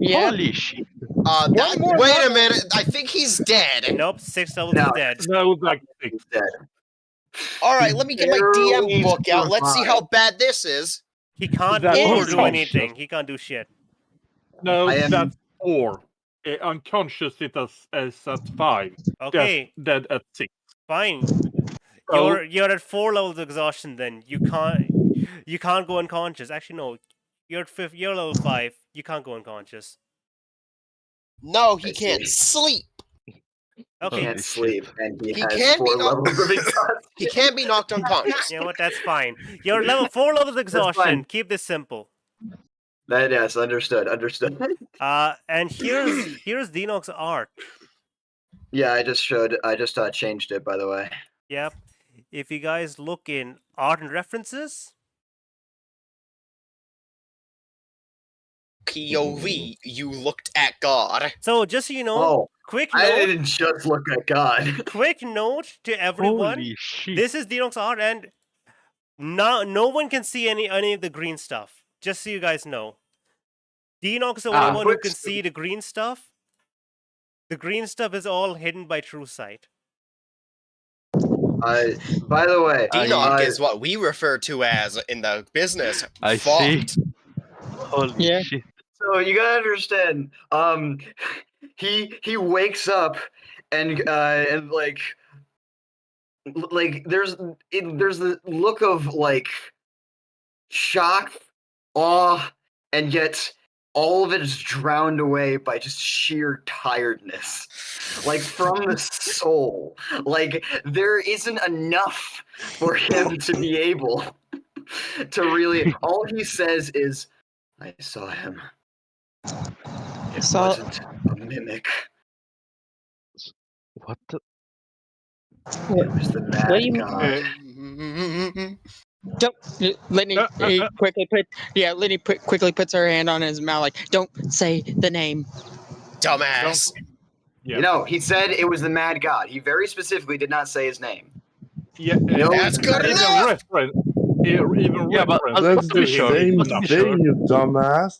Yeah. Holy shit! Wait a minute. I think he's dead. Nope, 6 levels No. is dead. No, like 6. He's dead. All right, let me get my DM Barely book out. Let's see how survived. bad this is. He can't That's move or do unconscious. anything. He can't do shit. No, I am- that's 4. Unconscious it is at 5. Okay, Just dead at 6. fine. So- You're at 4 levels of exhaustion. Then you can't go unconscious. Actually, no. You're at you're level 5. You can't go unconscious. No, he I can't see. sleep. Okay, Can't sleep, and he He has can't be 4 knocked- levels of exhaustion. He can't be knocked unconscious. you know what? That's fine. You're level 4 levels of exhaustion. fine. Keep this simple. Yes, understood. And here's Dinox's art. Yeah, I just changed it, by the way. Yep. If you guys look in art and references, POV, you looked at God. so just so you know, Oh, quick I note, didn't just look at God. quick note to everyone. Holy shit! This is Dinox's art, and no one can see any of the green stuff. Just so you guys know, Dinox is the only one who quick can see the green stuff. The green stuff is all hidden by true sight. By the way, Dinoc is what we refer to as in the business. I fucked. see. Holy Yeah. shit! so you gotta understand. He wakes up and like there's the look of like shock, awe, and yet all of it is drowned away by just sheer tiredness, like from the soul. Like there isn't enough for him to be able to really. All he says is, "I saw him. It wasn't a mimic. What the? It was the mad What do you- god." Don't Litney quickly puts her hand on his mouth like, don't say the name. Dumbass. Yeah. You know, he said it was the mad god. He very specifically did not say his name. Yeah, No, That's good even enough. reference. Even Yeah, but reference That's to the him same is enough. thing, you dumbass.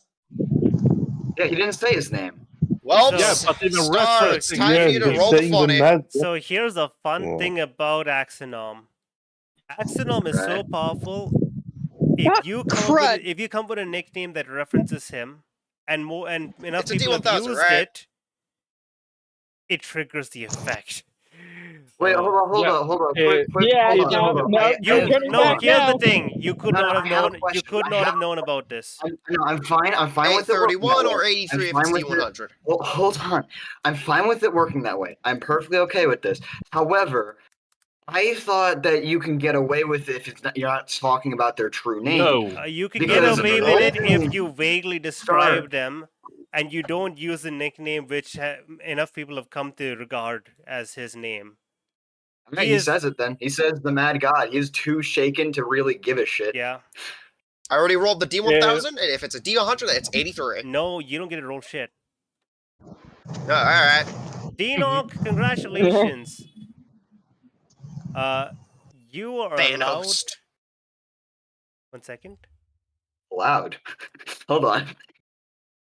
Yeah, he didn't say his name. Well, Yeah, but even Star, it's referencing- time for you to he's roll the saying funny. mad. So here's a fun Oh. thing about Axonom. Axonom is so Right. powerful. Ah, If you come up with a nickname that references him, and enough It's a people have D1000, used right? it triggers the effect. Wait, Oh. hold Yeah. on. Hold on. Yeah, Hold on. no, I- You I- turn it no. back Here's now. the thing. You could No, not no, have I have a known. You question. could I not have have- known about this. I'm fine. I'm fine with it. 831 working that or way. 83 I'm if fine it's with it. D100. Well, hold on. I'm fine with it working that way. I'm perfectly okay with this. However, I thought that you can get away with it if it's not, you're not talking about their true name. No. You could Because get away with it no- if you vaguely describe them, and you don't use the nickname which enough people have come to regard as his name. Okay, He he is- says it then. He says the mad god. He's too shaken to really give a shit. Yeah. I already rolled the D1000, and if it's a D100, it's 83. No, you don't get to roll shit. Oh, alright. Dinoc, congratulations. You are Fan allowed. host. 1 second. Loud. Hold on.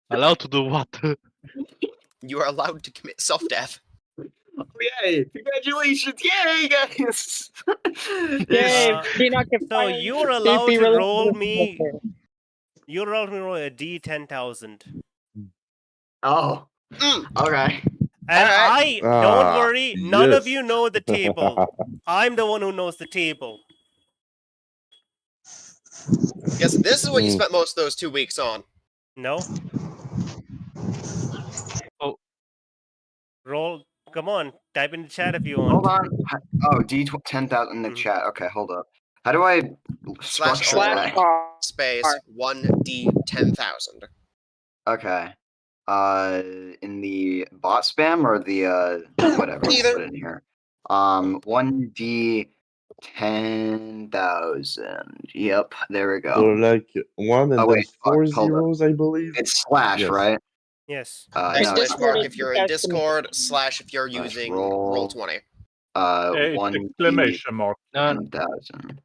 Allowed to do what? You are allowed to commit self-death. Oh, yay! Congratulations! Yay, guys! Yay, Uh, Dinoc can So finally you're allowed be to released roll from me. the- You're allowed to roll a D10,000. Oh, Mm. okay. And Alright. don't Ah, worry, none of yes. you know the table. I'm the one who knows the table. Yes, this is what you Mm. spent most of those 2 weeks on. No? Oh. Roll. Come on, type in the chat if you Hold want. on. Oh, D10,000 in the Mhm. chat. Okay, hold up. How do I Slash structure R. that? Space 1D10,000. Okay. In the bot spam or the whatever. Either. Put it in here. 1D10,000. Yep, there we So go. like 1 and Oh, then wait, fuck, 4 hold up. zeros, I believe. It's slash, Yes. right? Yes. No, Exclamation it's Discord mark is if you're in discussed in- Discord, slash if you're Slash using roll. Roll20. It's 1D10,000. exclamation mark. No, 10,000.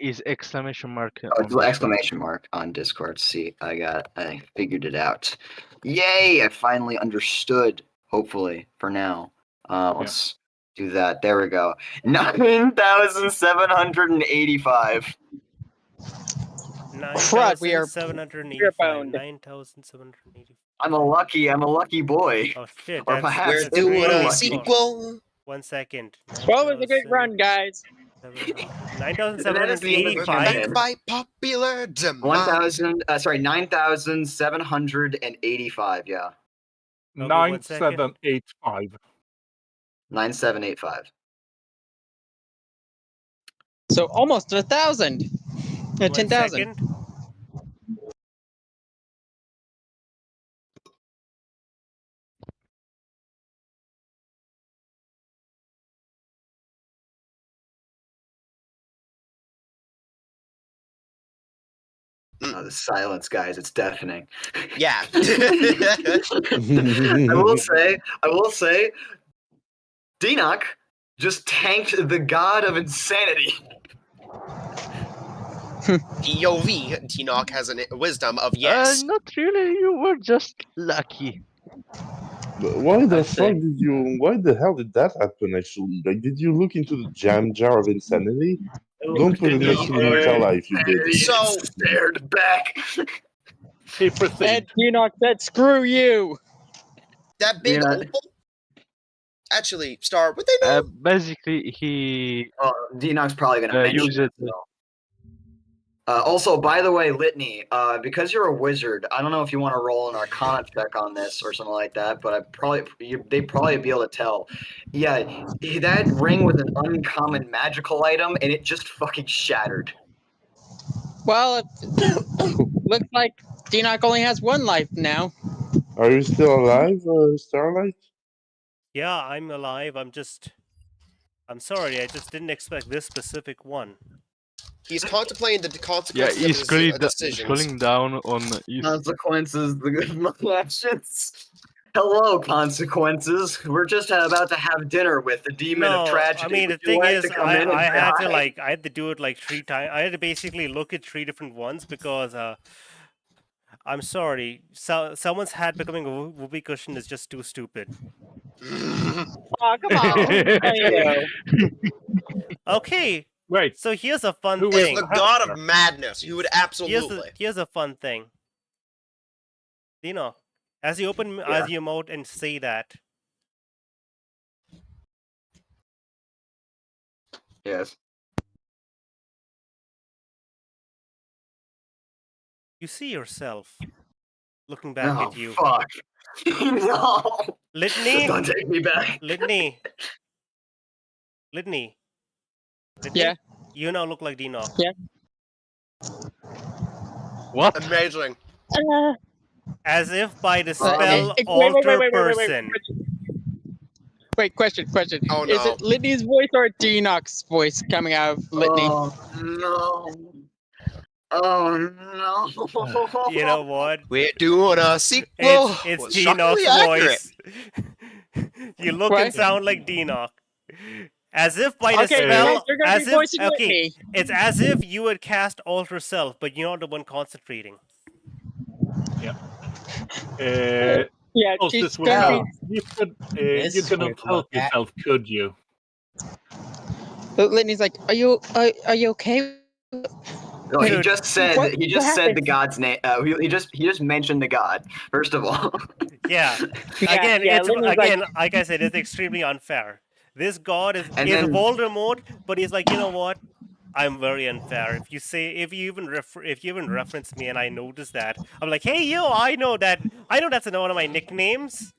is exclamation mark. Oh, on it's Discord. exclamation mark on Discord. See, I figured it out. Yay! I finally understood. Hopefully, for now. Let's do that. There we go. 9,785. Crud, we are 9,785. boned. 9,785. I'm a lucky boy. Oh shit! Or That's, perhaps that's We're doing really a lucky. sequel. 1 second. Well, it was a great run, guys. 9,785. By popular demand. 9,785. Yeah, 9785. 9785. So almost 1,000. 1 10,000. second. Oh, the silence, guys, it's deafening. Yeah. I will say, Deanoch just tanked the god of insanity. POV, Deanoch has a wisdom of yes. Not really. You were just lucky. But why the I fuck see. did you? Why the hell did that happen? Actually, like, did you look into the jam jar of insanity? Don't put it next to the Nutella if you did. So- stared back. He proceeds. And Enoch said, "Screw you." That big Yeah. opal? Actually, Star, would they know? Basically, he Deanoch's probably gonna mention used it. it. Also, by the way, Litney, because you're a wizard, I don't know if you want to roll an Arcana check on this or something like that, but they'd probably be able to tell. Yeah, that ring was an uncommon magical item, and it just fucking shattered. Well, it looks like Enoch only has one life now. Are you still alive, Starlight? Yeah, I'm alive. I'm sorry. I just didn't expect this specific one. He's contemplating the yeah, consequences he's of his decisions. scrolling down on his Consequences, the actions. Hello, consequences. We're just about to have dinner with the demon of tragedy. I mean, the Would you thing like is, to come in and I say had hi? to I had to do it like 3 times. I had to basically look at 3 different ones because I'm sorry, someone's hat becoming a whoopee cushion is just too stupid. Oh, come on. Okay, Wait, so here's a fun Who is thing. The god of madness. You would absolutely. Here's a fun thing. Dino, as you open Yeah. as your mouth and say that, Yes. you see yourself looking back Oh, at you. fuck. No. Litney, Don't take me back. Litney. Yeah. You now look like Dino. what? Amazing. As if by the Uh, spell Wait, alter person. Wait, question. Oh, Is no. it Litney's voice or Enoch's voice coming out of Litney? Oh, no. Oh, no. You know what? We're doing a sequel. It's Well, shockingly Dino's accurate. voice. You look What? and sound like Dinoc. As if by the Okay, spell, guys, you're gonna as be if voicing okay, Litney. it's as if you had cast alter self, but you're not the one concentrating. uh, Yeah, Solstice she's will gonna help. You couldn't help yourself, could you? be. Litney's like, "Are you okay?" No, he Dude, just said what the happened? god's name. He just mentioned the god. First of all. Yeah. Yeah, Again, yeah, it's Litney's again, like I said, it's extremely unfair. This god is And is then- Voldemort, but he's like, you know what? I'm very unfair. If you even reference me, and I notice that, I'm like, hey, yo, I know that's one of my nicknames.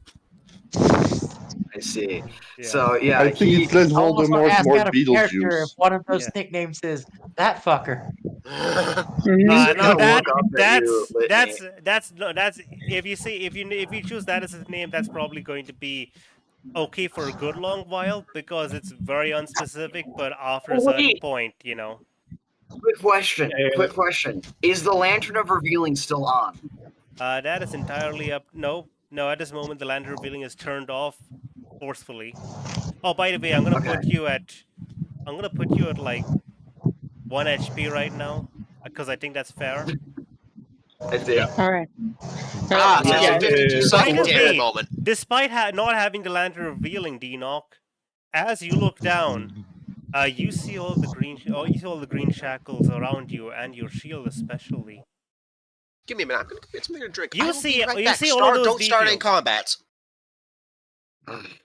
I see. Yeah. So yeah, I think it's less I almost want to Voldemort, ask more out of character if Beetlejuice. one of those Yeah. nicknames is that fucker. No, gonna that look up at you, Litney. that's if you choose that as his name, that's probably going to be okay for a good long while because it's very unspecific. But after a certain point, you know. Quick question. Is the Lantern of Revealing still on? That is entirely up. No, at this moment, the lantern revealing is turned off forcefully. Oh, by the way, I'm gonna put you at like 1 HP right now, because I think that's fair. I see. All right. Ah, so yeah. 52 By seconds the at the way, moment. despite not having the lantern revealing, Denock, as you look down, you see all the green shackles around you and your shield especially. Give me a minute. I'm gonna get something to drink. You I will see- be right you back. see all of those Don't start any details. combats.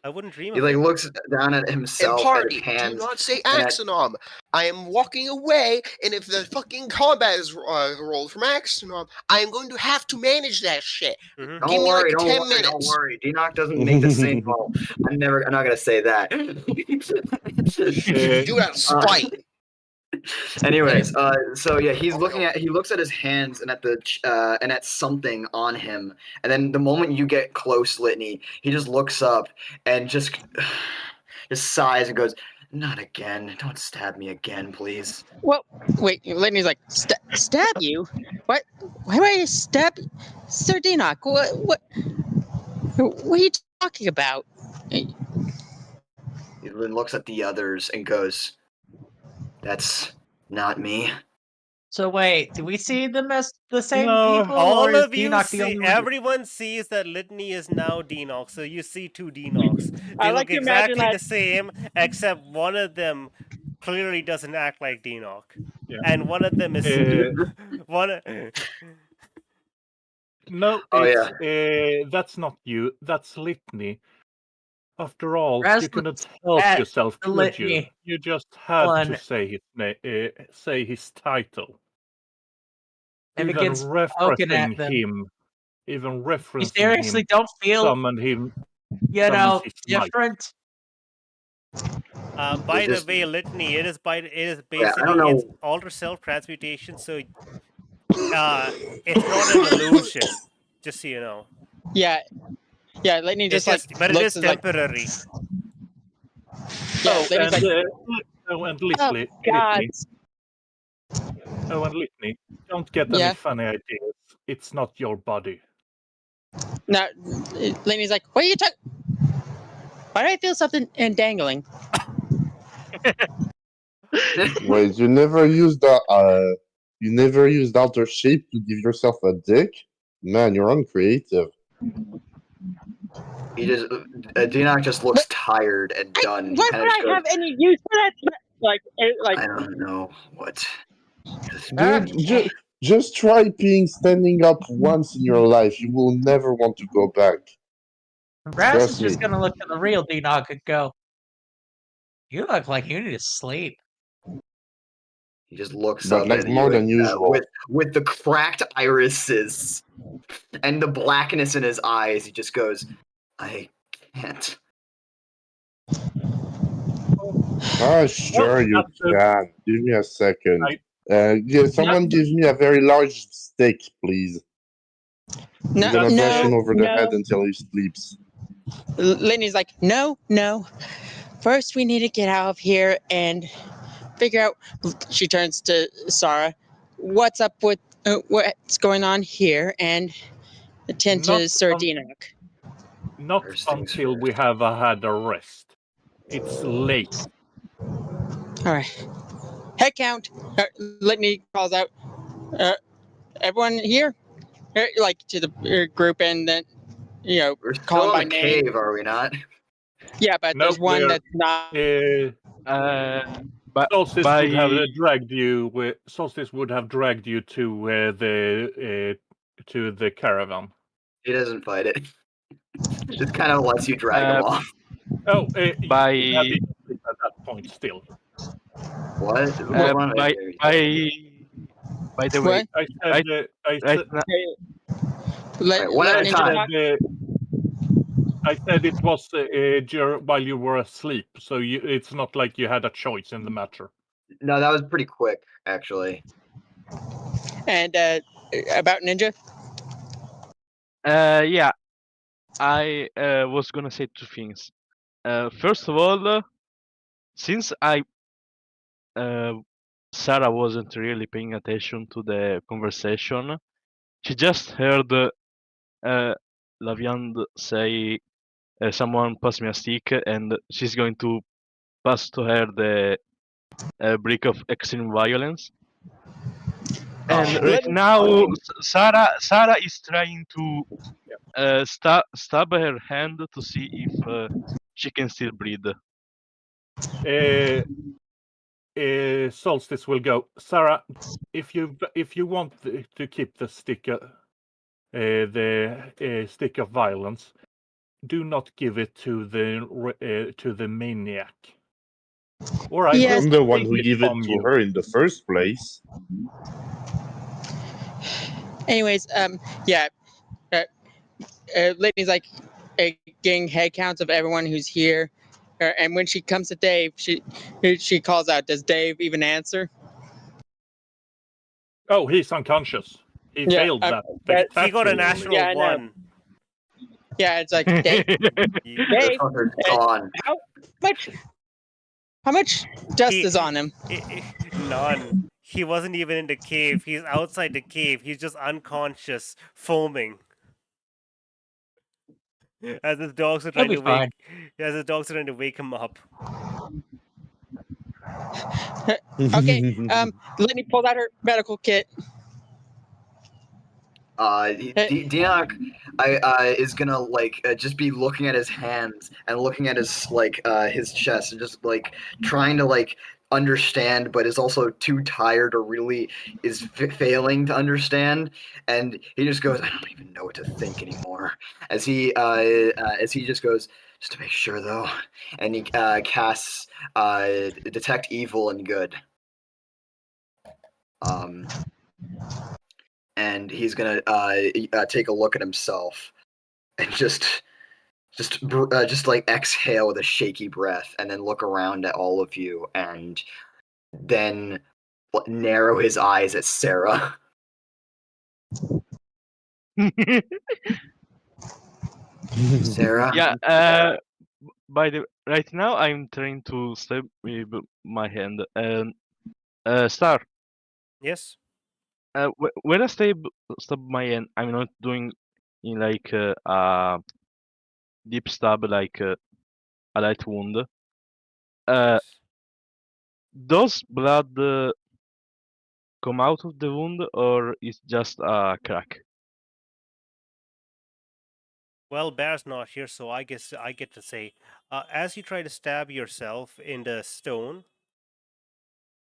I wouldn't dream He of like it. looks down at And himself, at party, his do hands. not say and at- Axonom. I am walking away, and if the fucking combat is rolled from Axonom, I am going to have to manage that shit. Mhm. Don't Give me worry, like don't 10 worry, minutes. don't worry. Denock doesn't make the same fault. I'm not gonna say that. Do it out of spite. Anyways, so yeah, he looks at his hands and at and at something on him, and then the moment you get close, Litney, he just looks up and just sighs and goes, "Not again! Don't stab me again, please." Well, wait. Litney's like, stab you? What? Why would I stab Sir Denock? What are you talking about? He then looks at the others and goes, "That's not me." So wait, do we see them as the same No. people, or All is of you Denock the see, only one? everyone sees that Litney is now Denock, so you see 2 Denocks. I They like look to imagine exactly that- the same, except one of them clearly doesn't act like Denock. Yeah. And one of them is one. No, Oh, it's, that's not you. That's Litney. After all, you Razzle couldn't help at yourself, the could you? Litney. You just had One. to say his say his title. And Even begins poking at referencing them. him, even You referencing seriously him, don't feel, summoned him. you know, summons his might. different? By the just- way, Litney, it is I don't basically know. it's alter self transmutation, so it's not an illusion. Just so you know, Yeah. Litney it's just but it looks is and like, temporary. yeah. Oh, Litney's and, like, and Litney, God. Litney, don't get Yeah. any funny ideas. It's not your body. No, Laney's like, what are you talking? Why do I feel something dangling? Wait, you never used alter shape to give yourself a dick? Man, you're uncreative. He just Denock just looks tired and done. He Why kinda would just I goes, have any use for that? Like, I don't know what. Dude, just try being standing up once in your life. You will never want to go back. Raz is Trust just me. gonna look at the real Denock and go, "You look like you need to sleep." He just looks But up like at more you than and, usual. with the cracked irises and the blackness in his eyes. He just goes, "I can't." Sure you that's a- can. Give me a second. I- Someone gives me a very large steak, please. No, I'm gonna brush him over the no. head until he sleeps. Laney's like, no. First, we need to get out of here and figure out. She turns to Sarah. What's up with what's going on here? And attend to Not Sir un- Denock. Not First things until first. we have had a rest. It's late. All right. Head count. Litney calls out. Everyone here? Like to the group, and then We're call still him by in the name. cave, are we not? Yeah, but Nope, there's one we're- that's not. But Solstice by would have dragged you. Solstice would have dragged you to the caravan. He doesn't fight it. Just kind of lets you drag him off. Oh, by you have it at that point still. What? What am I doing? by the way, I right- said. right now, Alright, one at a time. I said it was while you were asleep, so it's not like you had a choice in the matter. No, that was pretty quick, actually. And about Ninja. yeah, I was gonna say two things. First of all, since Sarah wasn't really paying attention to the conversation, she just heard Laviand say, "Someone pass me a stick," and she's going to pass to her the Brick of Extreme Violence. Oh, And let right me- now, Sarah is trying to stab her hand to see if she can still breathe. Solstice will go. Sarah, if you want to keep the stick of violence, do not give it to the maniac. Or I Yes. I'm will the one take who it gave it from to you. her in the first place. Anyways, yeah. Litney's like getting head counts of everyone who's here, and when she comes to Dave, she calls out, "Does Dave even answer?" Oh, he's unconscious. He Yeah, failed that He got a spectacularly. natural Yeah, I know. 1. Yeah, it's like Dave. You- this Dave, fucker's gone. how much dust He- is on him? None. He wasn't even in the cave. He's outside the cave. He's just unconscious, foaming. As his dogs are He'll trying be to fine. as his dogs are trying to wake him up. Okay, Litney pulled out her medical kit. Diak is gonna like just be looking at his hands and looking at his his chest and just like trying to like understand, but is also too tired or really is failing to understand, and he just goes, I don't even know what to think anymore. As he just goes, just to make sure though, and he casts detect evil and good. And he's gonna take a look at himself and just like exhale with a shaky breath, and then look around at all of you, and then narrow his eyes at Sarah. Sarah. Yeah. Right now I'm trying to stab with my hand, and Star. Yes. When I stab my hand, I'm not doing in like a deep stab, like a light wound. Yes. Does blood come out of the wound, or is just a crack? Well, Bear's not here, so I guess I get to say, as you try to stab yourself in the stone,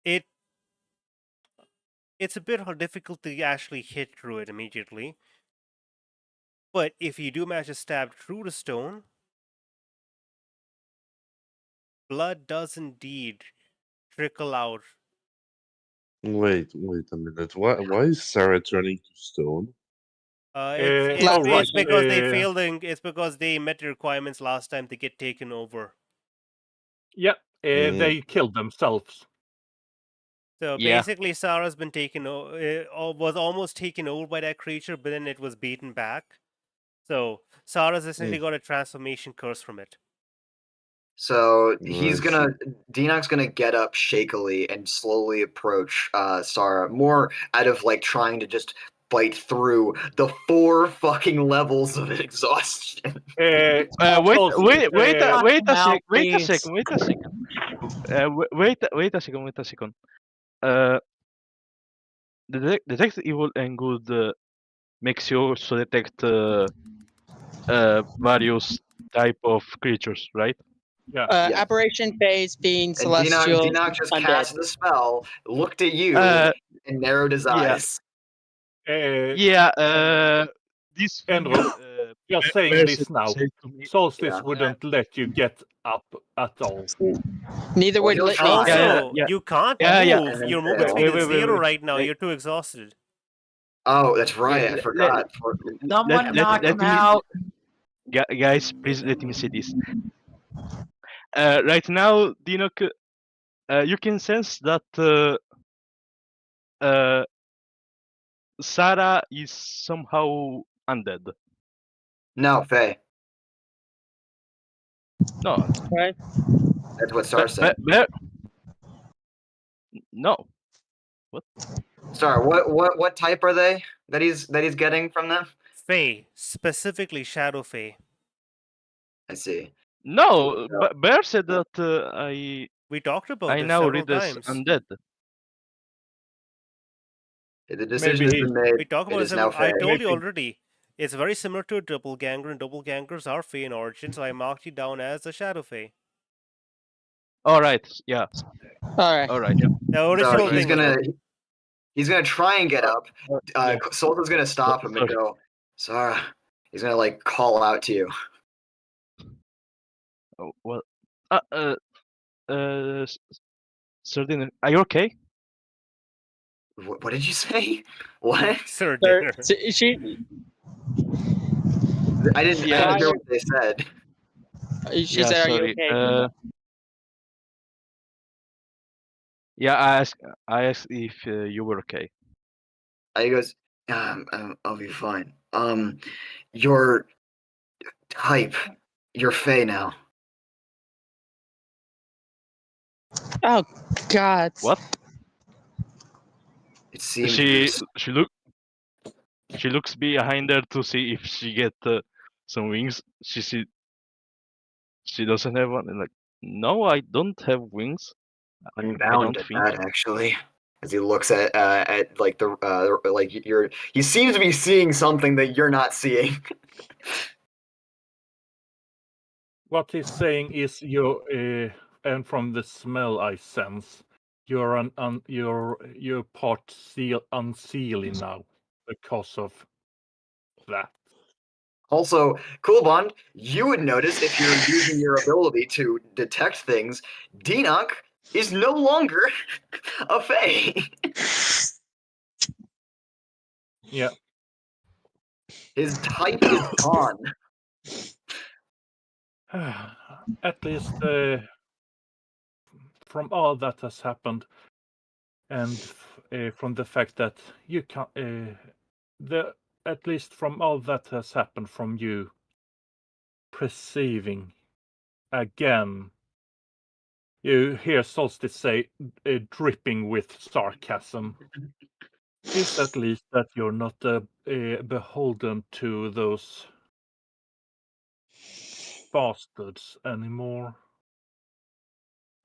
it's a bit difficult to actually hit through it immediately. But if you do manage to stab through the stone, blood does indeed trickle out. Wait a minute. Why is Sarah turning to stone? It's because they failed. It's because they met the requirements last time to get taken over. Yeah, they killed themselves. So basically, Sarah's been taken. Was almost taken over by that creature, but then it was beaten back. So Sarah's essentially got a transformation curse from it. So Dinok's gonna get up shakily and slowly approach Sarah, more out of like trying to just bite through the 4 fucking levels of exhaustion. Wait a second. Detect evil and good makes you also detect various type of creatures, right? Yeah. Apparition, phase, fiend, And celestial, Dinok just undead. cast the spell, looked at you, and narrowed his eyes. This Enro, you're saying this now. Solstice Yeah. wouldn't let you get up at all. Neither would he'll Litney. try. Also, you can't move. And Your then movement speed fail. is 0 right now. You're too exhausted. Oh, that's right. I forgot. Someone knock him out. Guys, please let me say this. Right now, Dinok, you can sense that Sarah is somehow undead. No, Faye. No. Right? That's what Star said. No. What? Star, what type are they that he's getting from them? Fae, specifically Shadow Fae. I see. No, Bear said that We talked about I this now several read this times. undead. The decision Maybe has been made. We talked It about is it. now I Fae. told you Maybe. already. It's very similar to a doppelganger, and doppelgangers are Fae in origin, so I marked you down as a Shadow Fae. All right. Yeah. All right. All right. Yeah. The So original he's thing. gonna try and get up. Yeah. Solstice's gonna stop him and Sorry. go, Zara. He's gonna like call out to you. Oh, well. Sardine, are you okay? What did you say? What? Sir Sir, Dinner. she. I didn't Yeah. hear what they said. She Yeah. said, "Are you Sorry. okay?" Yeah. I asked if you were okay. He goes, I'll be fine. Your type, you're Fae now. Oh God. What? It seems She looks behind her to see if she get some wings. She doesn't have one. And like, no, I don't have wings. I unbound don't at think. that, actually. As he looks at like the like he seems to be seeing something that you're not seeing. What he's saying is and from the smell I sense, you're you're part unseelie now because of that. Also, Cool Bond, you would notice if you're using your ability to detect things, Dinok is no longer a Fae. Yeah. His type is gone. At least from all that has happened, and from the fact that you can, at least from all that has happened, from you perceiving again, you hear Solstice say, dripping with sarcasm, is at least that you're not beholden to those bastards anymore.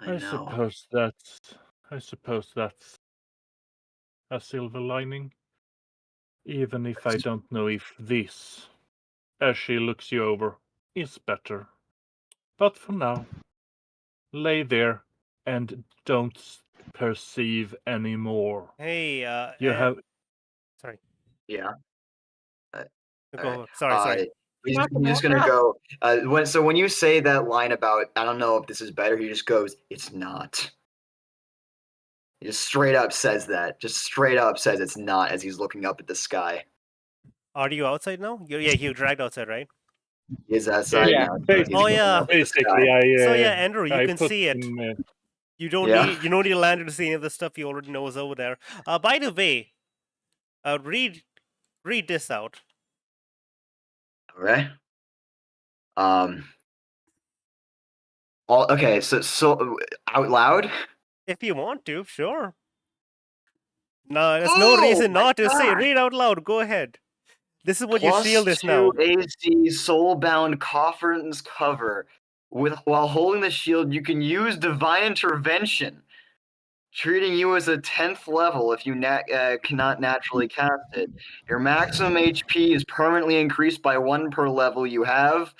I suppose that's a silver lining. Even if I don't know if this, as she looks you over, is better. But for now, lay there and don't perceive anymore. Hey, You have. Sorry. Yeah. Go. Sorry. He's just gonna go. When you say that line about I don't know if this is better, he just goes, "It's not." He just straight up says that. Just straight up says it's not as he's looking up at the sky. Are you outside now? You dragged outside, right? He is outside Yeah. now. Basically, Oh, yeah. Basically, So yeah, Andrew, you I can put see it. him, You don't need a lantern to see any of the stuff you already know is over there. By the way, read this out. Okay. Okay. So out loud. If you want to, sure. No, there's no reason not to say. Read out loud. Go ahead. This is what your shield is now. +2 AC soulbound coffins cover. While holding the shield, you can use divine intervention, treating you as a 10th level if you cannot naturally cast it. Your maximum HP is permanently increased by 1 per level you have.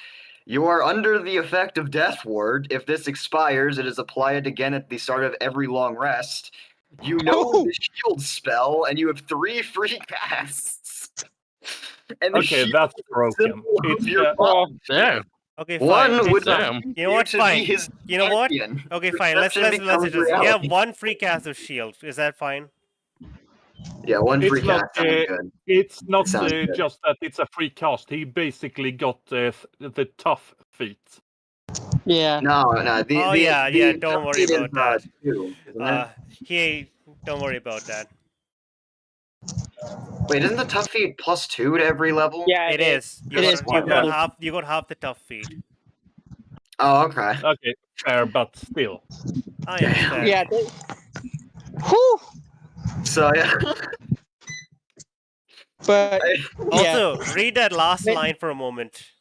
You are under the effect of Death Ward. If this expires, it is applied again at the start of every long rest. You know the shield spell, and you have 3 free casts. And the okay, that's broken. Damn. Okay, fine. One would damn. You know what? Fine. You know what? Okay, fine. Let's just. You have 1 free cast of shield. Is that fine? Yeah, 1 free It's cast not, sounds good. It's not sounds good. just that it's a free cast. He basically got the tough feat. Yeah. No. Don't worry about that. 2, isn't Don't worry about that. Wait, isn't the tough feat +2 to every level? Yeah, It is. You got half the tough feat. Oh, okay. Okay, fair, but still. I understand. Yeah. Whew. So yeah. But Also, read that last line for a moment.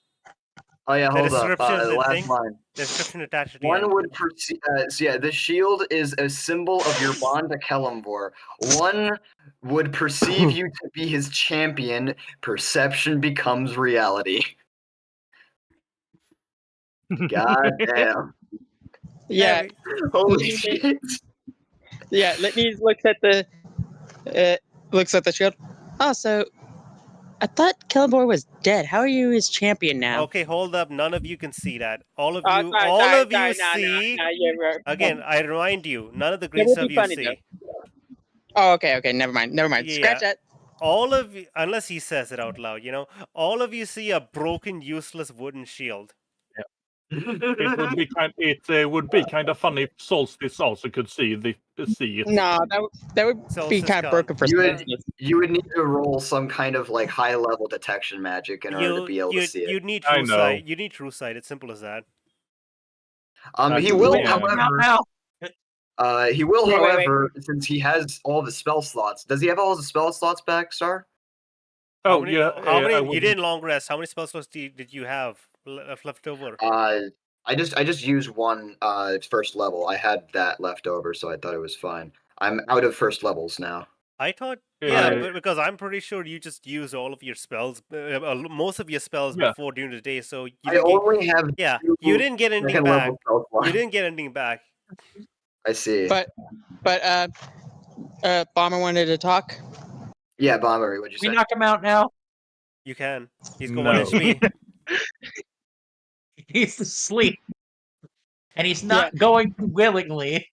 Oh yeah, The hold up. description is the Last thing. line. Description attached at the One end. would perceive. So yeah, the shield is a symbol of your bond to Kellamvor. One would perceive you to be his champion. Perception becomes reality. God damn. Yeah, Holy shit. yeah. Litney looks at the shield. Oh, so I thought Kellamvor was dead. How are you his champion now? Okay, hold up. None of you can see that. All of Oh, you, sorry, all sorry, of you sorry, see. you're right. Again, I remind you, none of the That great would stuff be you funny, see. Oh, okay, never mind. Yeah. Scratch that. All of you, unless he says it out loud, all of you see a broken, useless wooden shield. It would be kind of funny if Solstice also could see it. No, that would be Solstice kind of broken for Solstice. You would need to roll some kind of like high level detection magic in order to be able to see it. You need I true know. sight. You need true sight. It's simple as that. He will, Yeah. however, Wait. however, since he has all the spell slots. Does he have all the spell slots back, Star? How Oh many, yeah. How I many? You wouldn't- didn't long rest. How many spell slots did you have left over? I just used one first level. I had that left over, so I thought it was fine. I'm out of first levels now. I thought, Uh, but because I'm pretty sure you just use all of your spells, most of your spells Yeah. before during the day. So you I didn't get, only have you didn't get anything second back. level spell slots. You didn't get anything back. I see. But Bomber wanted to talk. Yeah, Bomber, what'd you We say? knock him out now. You can. He's got No. 1 HP. He's asleep. And he's not going to willingly.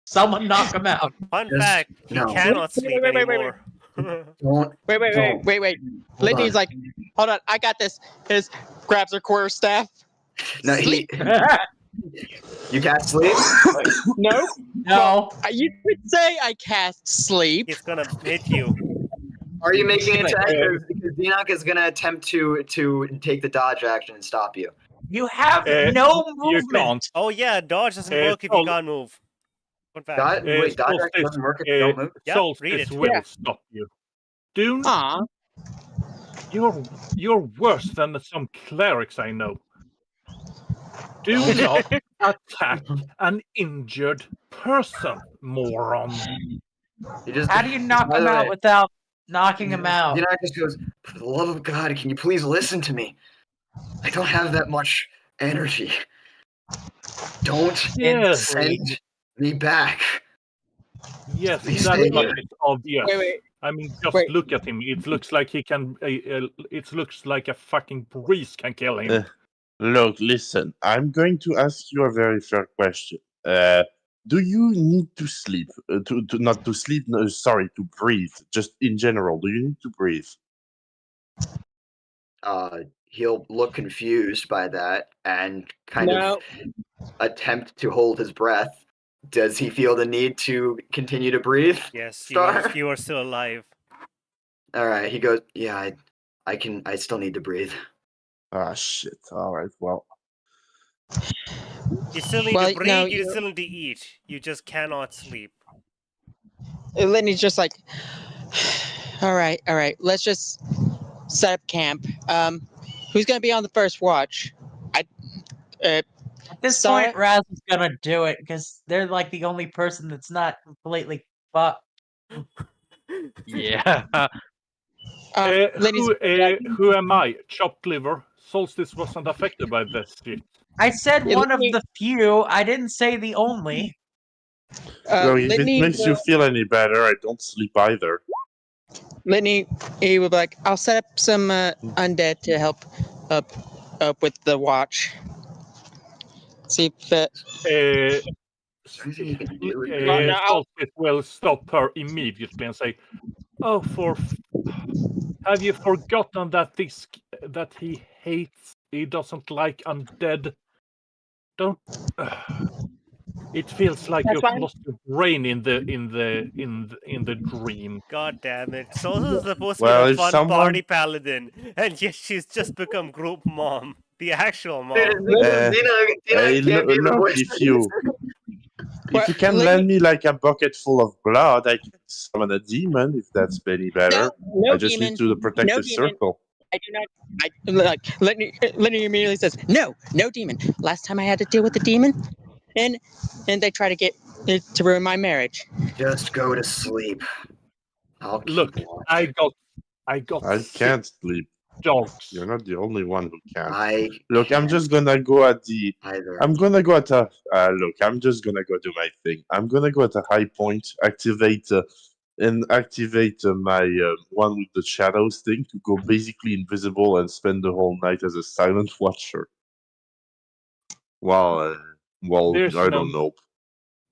Someone knock him out. Fun Just- fact: he no. cannot sleep wait. anymore. Don't. Wait. Don't. Hold Litney's on. like, hold on, I got this. Grabs her quarterstaff. No, you can't sleep. No, No. you could say I cast sleep. He's gonna hit you. Are you making an Wait, attack? Because Enoch is gonna attempt to take the dodge action and stop you. You have You no movement. can't. Oh yeah, dodge doesn't work if Sol- you can't move. Fun fact. Wait, dodge action doesn't work if you don't move. Yeah, read Solstice it. will Yeah. stop you. Do Aw, you're worse than some clerics I know. Do not attack an injured person, moron. You just, How do you knock by him the out way, without knocking him out? Enoch just goes, for the love of God, can you please listen to me? I don't have that much energy. Don't Yes, send me back. yes, Please that's stay not here. obvious. wait. I mean, just Wait. look at him. It looks like he can. It looks like a fucking breeze can kill him. Look, listen. I'm going to ask you a very fair question. Do you need to sleep? To not to sleep? No, sorry, to breathe. Just in general, do you need to breathe? He'll look confused by that and kind No. of attempt to hold his breath. Does he feel the need to continue to breathe? Yes, Star? you are still alive. All right. He goes, yeah, I still need to breathe. Ah, shit. All right. Well, You still need Well, to breathe. no, You you- still need to eat. You just cannot sleep. Litney's just like, all right. Let's just set up camp. Who's gonna be on the first watch? At this Sorry? point, Razzle's gonna do it because they're like the only person that's not completely fucked. Yeah. Litney's Who am I? Chopped liver. Solstice wasn't affected by this shit. I said Yeah, one of Litney- the few. I didn't say the only. well, if it Litney, makes you feel any better, I don't sleep either. Litney, he would be like, I'll set up some undead to help up with the watch. See if Is there anything you can do? no. Solstice will stop her immediately and say, "Oh, have you forgotten that he hates? He doesn't like undead. Don't. It feels like That's you've fine. lost your brain in the dream." God damn it. Solstice is supposed to Well, be a if fun someone- party paladin, and yet she's just become group mom. The actual mom. Hey, can't be the look, voice. if you can Litney- lend me like a bucket full of blood, I can summon a demon if that's any better. No I just demon. need to the protective demon. circle. I do not. Litney immediately says, "No, no demon. Last time I had to deal with a demon, and they try to get to ruin my marriage." Just go to sleep. I'll keep Look, watch. I got I 6 can't sleep. dogs. You're not the only one who can't. I Look, I'm can't just gonna go at the. either. I'm gonna go at a. Look, I'm just gonna go do my thing. I'm gonna go at a high point, activate my one with the shadows thing to go basically invisible and spend the whole night as a silent watcher. Well, There's I no don't know.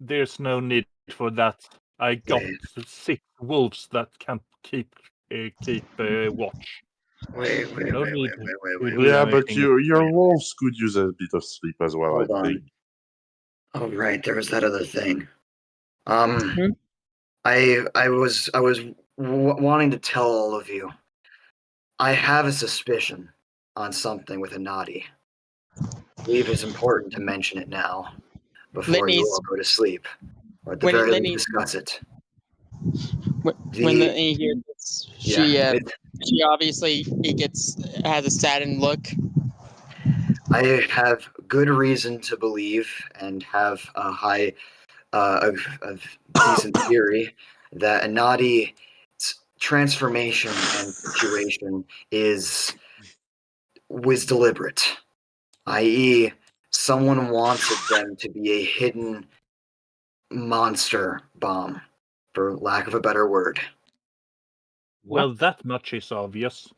There's no need for that. I got Wait. 6 wolves that can keep watch. Wait. No need to do Yeah, but anything. your wolves could use a bit of sleep as well. Hold I think. on. Oh right, there was that other thing. Hmm? I was wanting to tell all of you. I have a suspicion on something with a naughty. I believe it's important to mention it now before you Litney's- all go to sleep, or at the when very Litney- least discuss it. When Litney hears this, she obviously has a saddened look. I have good reason to believe and have a high, of decent theory that a naughty transformation and situation was deliberate, i.e., someone wanted them to be a hidden monster bomb, for lack of a better word. Well, that much is obvious.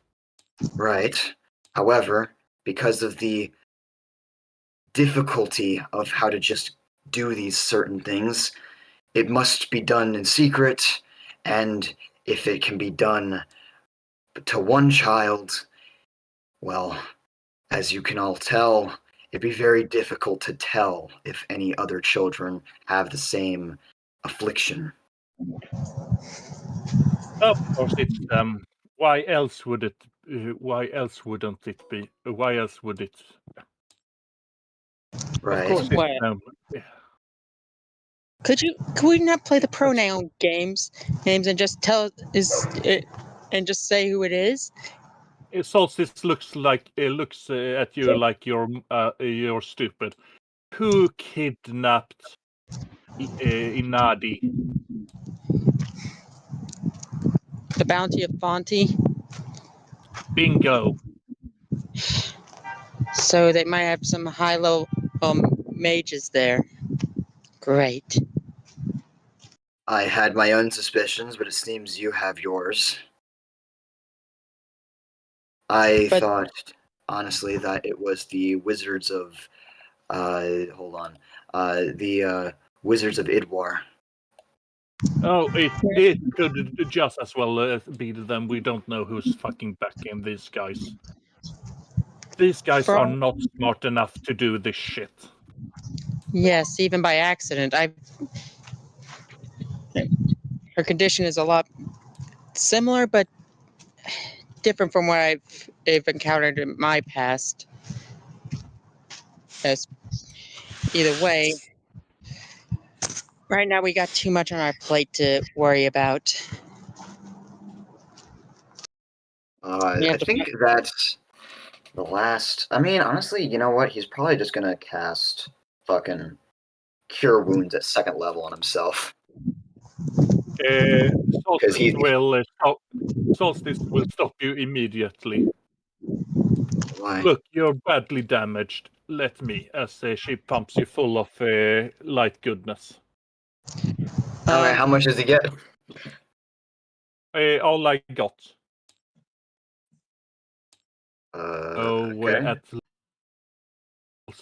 Right. However, because of the difficulty of how to just do these certain things, it must be done in secret, and if it can be done to one child, well, as you can all tell, it'd be very difficult to tell if any other children have the same affliction. Of course, it's them. Why else would it? Why else wouldn't it be? Why else would it? Right. Of course, Why? it's them. Could we not play the pronoun names and just and just say who it is? Solstice looks at you like you're stupid. Who kidnapped Inadi? The Bounty of Fonty. Bingo. So they might have some high-level mages there. Great. I had my own suspicions, but it seems you have yours. I thought, honestly, that it was the Wizards of, the Wizards of Idwar. Oh, it could just as well be them. We don't know who's fucking backing these guys. These guys are not smart enough to do this shit. Yes, even by accident. Her condition is a lot similar, but different from what I've encountered in my past. As either way, right now we got too much on our plate to worry about. I think that's the last. I mean, honestly, you know what? He's probably just gonna cast fucking Cure Wounds at 2nd level on himself. Solstice will stop you immediately. Why? Look, you're badly damaged. Let me, as she pumps you full of light goodness. Alright, how much does he get? All I got. Okay. At level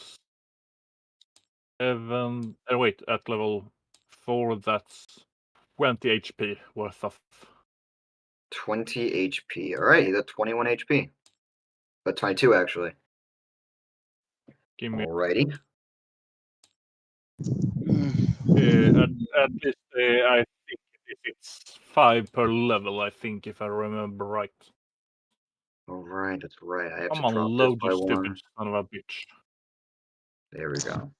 7. Wait, at level 4, that's 20 HP worth of. 20 HP. Alright, he's at 21 HP. But 22 actually. Give me. Alrighty. At least I think it's 5 per level. I think, if I remember right. Alright, that's right. I have Come to on, drop load, this you by stupid one. son of a bitch. There we go.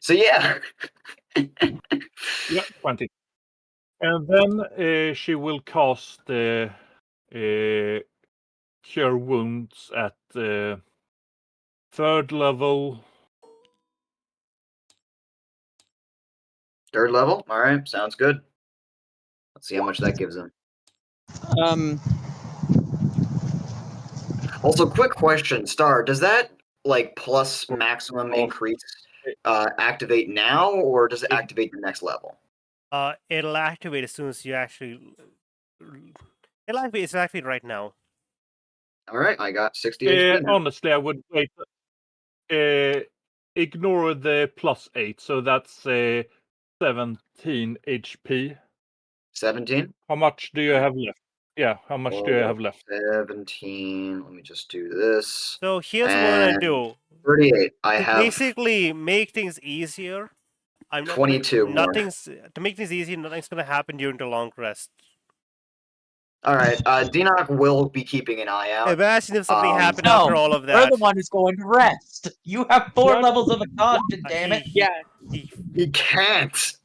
So yeah. Yeah, 20. And then she will cast cure wounds at 3rd level. 3rd level? Alright, sounds good. Let's see how much that gives him. Also, quick question, Star, does that like plus maximum increase activate now, or does it activate the next level? It'll activate as soon as you actually. It'll activate. It's activated right now. Alright, I got 60 HP now. Honestly, I would wait. Ignore the +8, so that's 17 HP. 17? How much do you have left? Yeah, how much do you have left? 17. Let me just do this. So here's what I'm gonna do. 38. I To have basically make things easier. I'm not 22 more. Nothing's to make things easy. Nothing's gonna happen during the long rest. Alright, Dinok will be keeping an eye out. Imagine if something happened No, after all of you're that. the one who's going to rest. You have 4 levels of exhaustion, damn it. Yeah. He can't.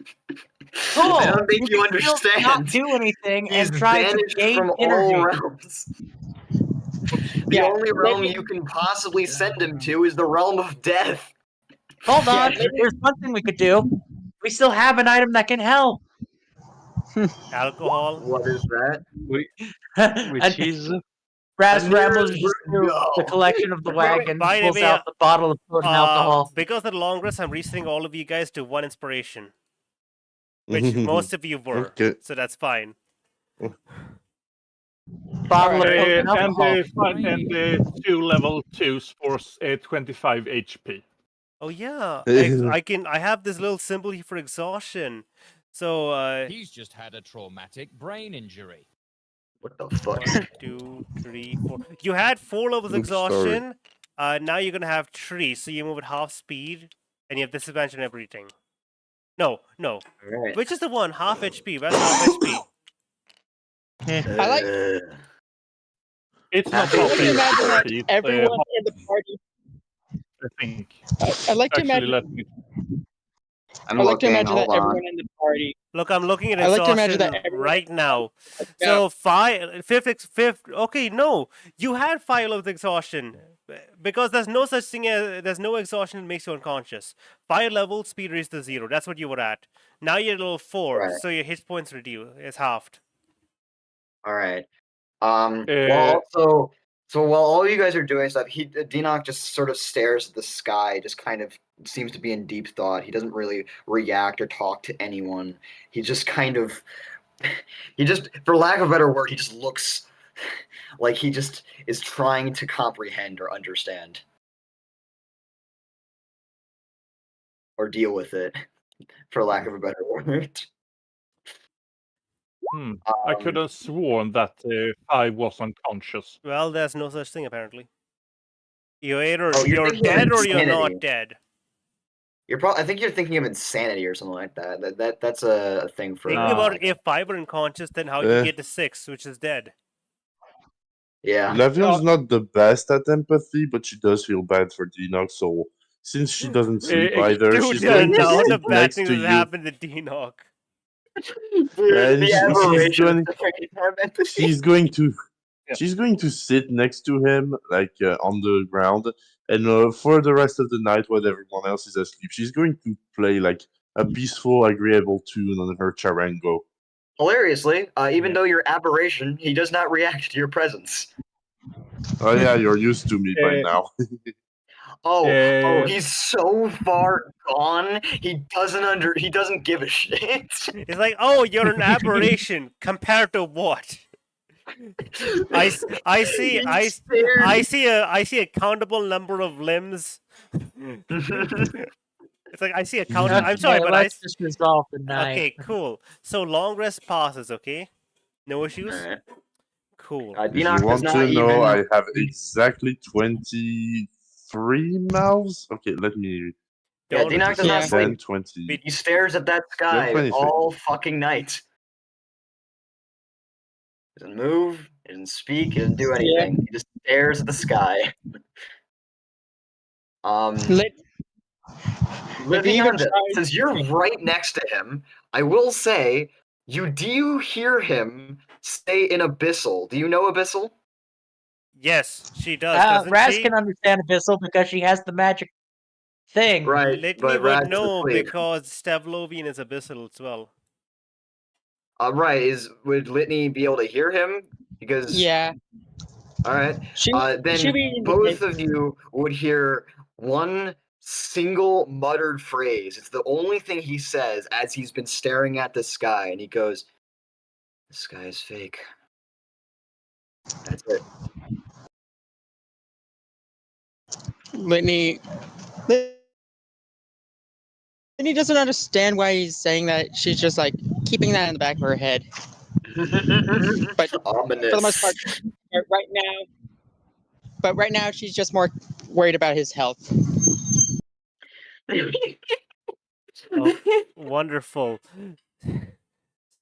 Cool. I don't think you can still understand. Not do anything He's and try to banished gain from energy. all realms. The only realm you can possibly send him to is the realm of death. Hold on, there's one thing we could do. We still have an item that can help. Alcohol. What is that? Which is Raz rambles just through the collection of the wagon, By the pulls way, out the bottle of potent alcohol. Because of the long rest, I'm resetting all of you guys to 1 inspiration, which most of you were. Okay. So that's fine. Bottle of and potent alcohol. the 2 level 2s for 25 HP. Oh yeah, I have this little symbol here for exhaustion. So he's just had a traumatic brain injury. What the fuck? 1, 2, 3, 4. You had 4 levels of Oops, sorry. exhaustion. Now you're gonna have 3, so you move at half speed, and you have disadvantage on everything. No. Alright. Which is the one? Half HP. That's half HP. I like. It's not I I like to imagine that it's, everyone in the party. I think. I like to Actually, imagine. let me. I'm I like to looking, imagine that hold on. everyone in the party. Look, I'm looking at I like to imagine exhaustion that everyone- right now. Yeah. So fifth. Okay, no, you had 5 levels of exhaustion because there's no such thing as there's no exhaustion that makes you unconscious. 5 levels, speed reaches to 0. That's what you were at. Now you're at level 4, Right. so your hit points reduce. It's halved. Alright. Well, also, so while all you guys are doing stuff, Dinok just sort of stares at the sky, just kind of seems to be in deep thought. He doesn't really react or talk to anyone. He just kind of, for lack of a better word, he just looks like he just is trying to comprehend or understand. Or deal with it, for lack of a better word. I could have sworn that 5 was unconscious. Well, there's no such thing apparently. You're either Oh, you're you're thinking of dead or you're insanity. not dead. I think you're thinking of insanity or something like that. That's a thing for. Thinking about if 5 were unconscious, then how you get to 6, which is dead. Yeah. Lavion's not the best at empathy, but she does feel bad for Dinok, so since she doesn't sleep either, Dude, she's going to all the sit bad next things to that you. happened to Dinok. And the she's going to sit next to him, like on the ground, and for the rest of the night, while everyone else is asleep, she's going to play like a peaceful, agreeable tune on her charango. Hilariously, even though you're aberration, he does not react to your presence. Oh yeah, you're used to me by now. Oh, he's so far gone. He doesn't give a shit. It's like, oh, you're an aberration compared to what? I see a countable number of limbs. It's like I see a count. I'm sorry, but let's just resolve the night. Okay, cool. So long rest passes. Okay, no issues. Alright. Cool. If you want to know, I have exactly 23 mouths. Okay, let me. Yeah, Dinok does not 10, sleep. 20. He stares at that sky 23. all fucking night. Doesn't move, he doesn't speak, he doesn't do anything. He just stares at the sky. Living on this, since you're right next to him, I will say Do you hear him say in Abyssal? Do you know Abyssal? Yes, she does, doesn't Raz she? can understand Abyssal because she has the magic thing. Right, Litney but would Raz is know asleep. because Stavlovian is abyssal as well. Right, would Litney be able to hear him? Because Yeah. all right, then should be both of you would hear one single muttered phrase. It's the only thing he says as he's been staring at the sky, and he goes, "The sky is fake." That's it. Litney doesn't understand why he's saying that. She's just like keeping that in the back of her head. But Ominous. for the most part, right now, she's just more worried about his health. Oh, wonderful.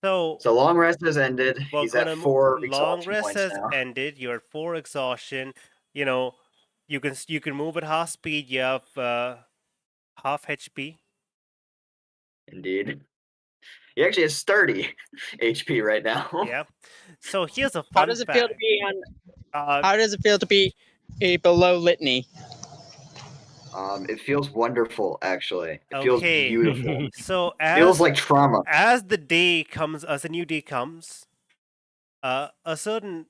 So long rest has ended. we're He's at gonna 4 long exhaustion rest points has now. ended. You're at 4 exhaustion. You know, you can move at half speed. You have half HP. Indeed. He actually has 30 HP right now. Yeah. So here's a fun How does it feel to fact. be how does it feel to be below Litney? It feels wonderful, actually. It feels Okay. beautiful. So Feels like trauma. as the day comes, as a new day comes, a certain,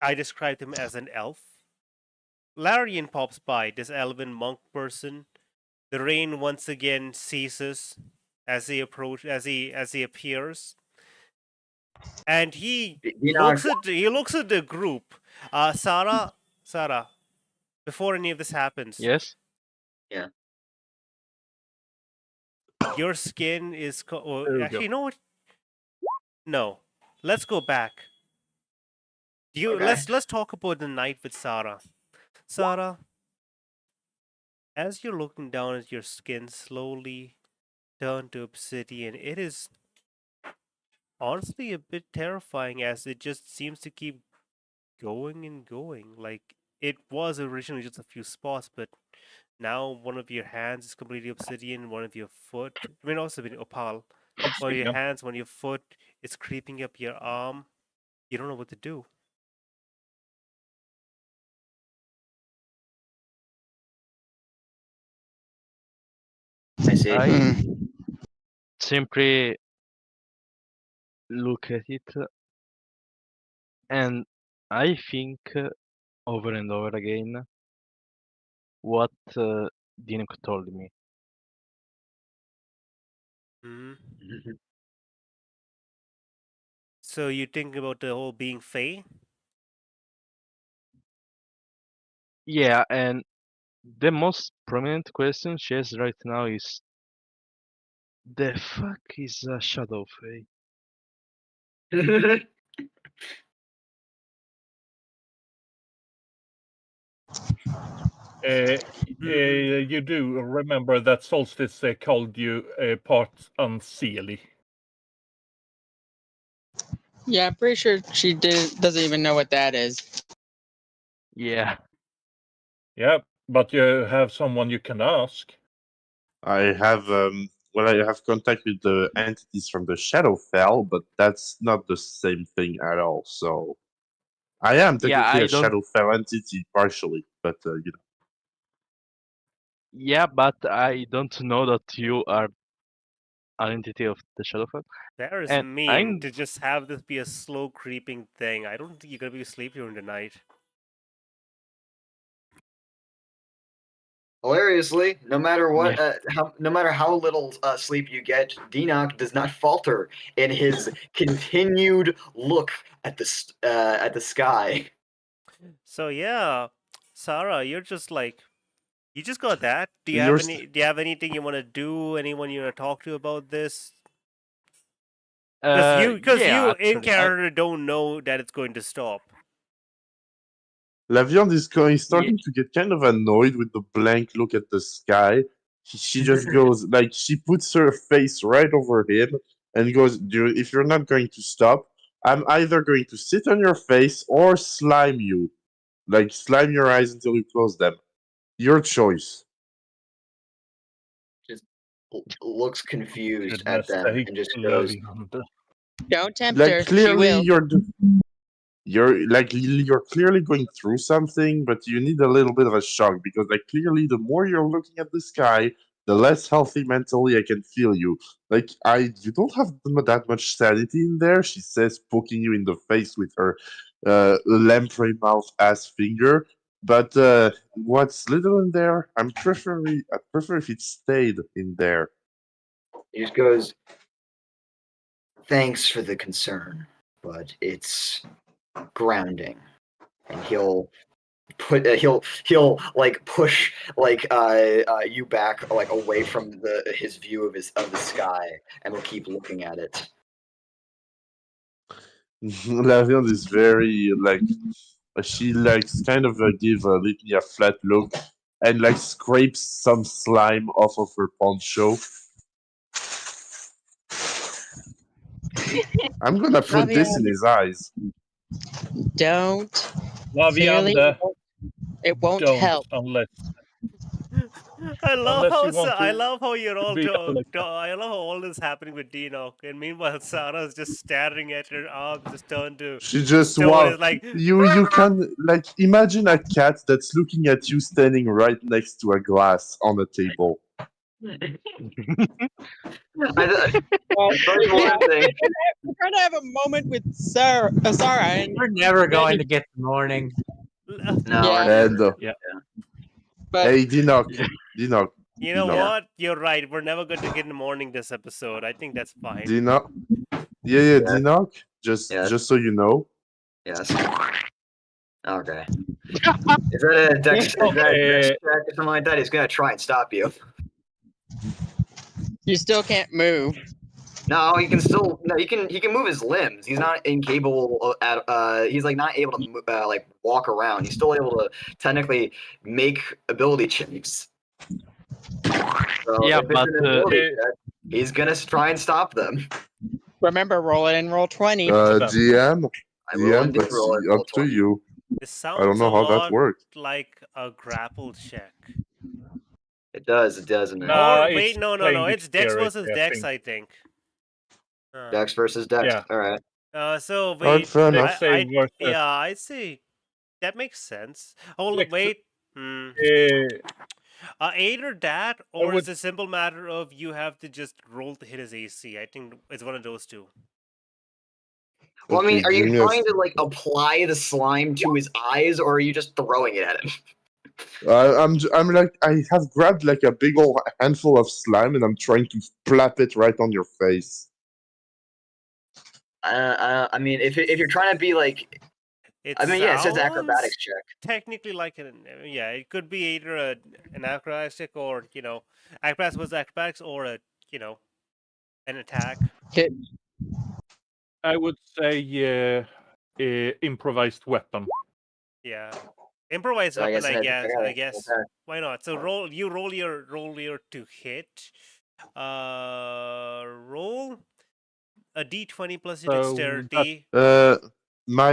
I described him as an elf. Larian pops by, this elven monk person. The rain once again ceases as he appears, and he looks at the group. Sarah, before any of this happens, Yes. Yeah. your skin is There we actually, go. you know what? No, let's go back. Okay. Let's talk about the night with Sarah. Sarah, as you're looking down at your skin slowly turn to obsidian, it is honestly a bit terrifying as it just seems to keep going and going. Like it was originally just a few spots, but now one of your hands is completely obsidian, one of your foot, I mean also been opal. One of your Obsidian. hands, one of your foot, it's creeping up your arm. You don't know what to do. I see. I simply look at it and I think over and over again what Dinok told me. Hmm. So you think about the whole being Fae? Yeah, and the most prominent question she has right now is the fuck is a shadow Fae? You do remember that Solstice called you part unseelie. Yeah, I'm pretty sure she doesn't even know what that is. Yeah. Yeah, but you have someone you can ask. I have I have contact with the entities from the Shadowfell, but that's not the same thing at all. So I am Yeah, technically I a don't. Shadowfell entity partially, but you know. Yeah, but I don't know that you are an entity of the Shadowfell. That is And mean I'm to just have this be a slow creeping thing. I don't think you're gonna be asleep during the night. Hilariously, no matter what, yeah. no matter how little sleep you get, Dinok does not falter in his continued look at the sky. So yeah, Sarah, you're just like, you just got that. Do you You're have st- any? Do you have anything you want to do? Anyone you want to talk to about this? Because Yeah, you in actually, I character don't know that it's going to stop. Lavion is going yeah, starting to get kind of annoyed with the blank look at the sky. She just goes like she puts her face right over him and goes, "Dude, if you're not going to stop, I'm either going to sit on your face or slime you, like slime your eyes until you close them. Your choice." looks confused Good at them mistake, and just goes, Lavender. Don't tempt her. Like She clearly will. you're clearly going through something, but you need a little bit of a shock because like clearly the more you're looking at the sky, the less healthy mentally I can feel you. Like you don't have that much sanity in there. She says, poking you in the face with her lamprey mouth ass finger. But what's little in there, I prefer if it stayed in there. he just goes, thanks for the concern, but it's grounding. And he'll like push like you back like away from his view of the sky, and will keep looking at it. Lavion is very like she likes kind of give Litney a flat look and like scrapes some slime off of her poncho. I'm gonna put this in his eyes. Don't. Lavianda, Clearly, it won't don't help. unless I love Unless how you want I to love how you're all be like I love how all this is happening with Dino, and meanwhile Sarah's just staring at her arms just turned to She just stone. Is like you can like imagine a cat that's looking at you standing right next to a glass on a table. We're gonna have a moment with Sarah, and We're never going to get the morning. No, And But hey, Dinok. You know Dinok. what? You're right. We're never going to get in the morning this episode. I think that's fine. Dinok. Yeah, Dinok. Just so you know. Yes. Okay. Is that a dex check or something like that? He's gonna try and stop you. you still can't move. No, he can still. No, he can move his limbs. He's not incapable of. He's like not able to like walk around. He's still able to technically make ability checks. So Yeah, if it's but an ability check, he's gonna try and stop them. Remember, roll it and roll 20. GM, I will indeed that's roll it, up to you. This sounds I don't know a how that lot works. like a grapple check. It does. It doesn't. Or wait, no. It's Dex versus Dex, I think. Dex versus Dex. Yeah. All right. So Alright, wait. fair enough. I'd say that makes sense. Oh wait. Either that, or it's a simple matter of you have to just roll to hit his AC. I think it's one of those two. Well, I mean, Okay, are you give me a trying to like apply the slime to his eyes, or are you just throwing it at him? I'm like I have grabbed like a big old handful of slime and I'm trying to plap it right on your face. I mean, if you're trying to be like, It it says sounds acrobatics check. technically like it could be either an acrobatics check or acrobatics was acrobatics or an attack. I would say improvised weapon. Yeah, improvised So I weapon. guess I guess why not? So roll your to hit. Roll a d20 plus your dexterity. My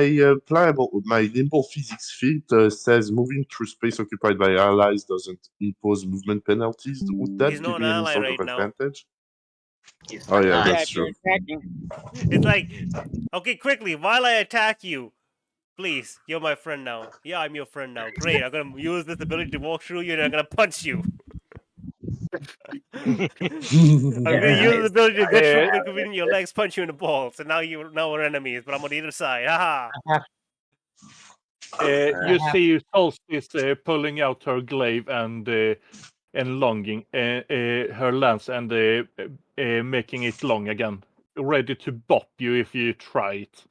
nimble physics feat says moving through space occupied by allies doesn't impose movement penalties. Would that He's give not me an any ally sort right of now. advantage? Oh yeah, that's true. It's like, okay, quickly, while I attack you, please, you're my friend now. Yeah, I'm your friend now. Great, I'm gonna use this ability to walk through you and I'm gonna punch you. I'm gonna use this ability to get through between your legs, punch you in the balls, and now we're enemies, but I'm on either side. Haha. You see Solstice pulling out her glaive and longing her lance and making it long again, ready to bop you if you try it.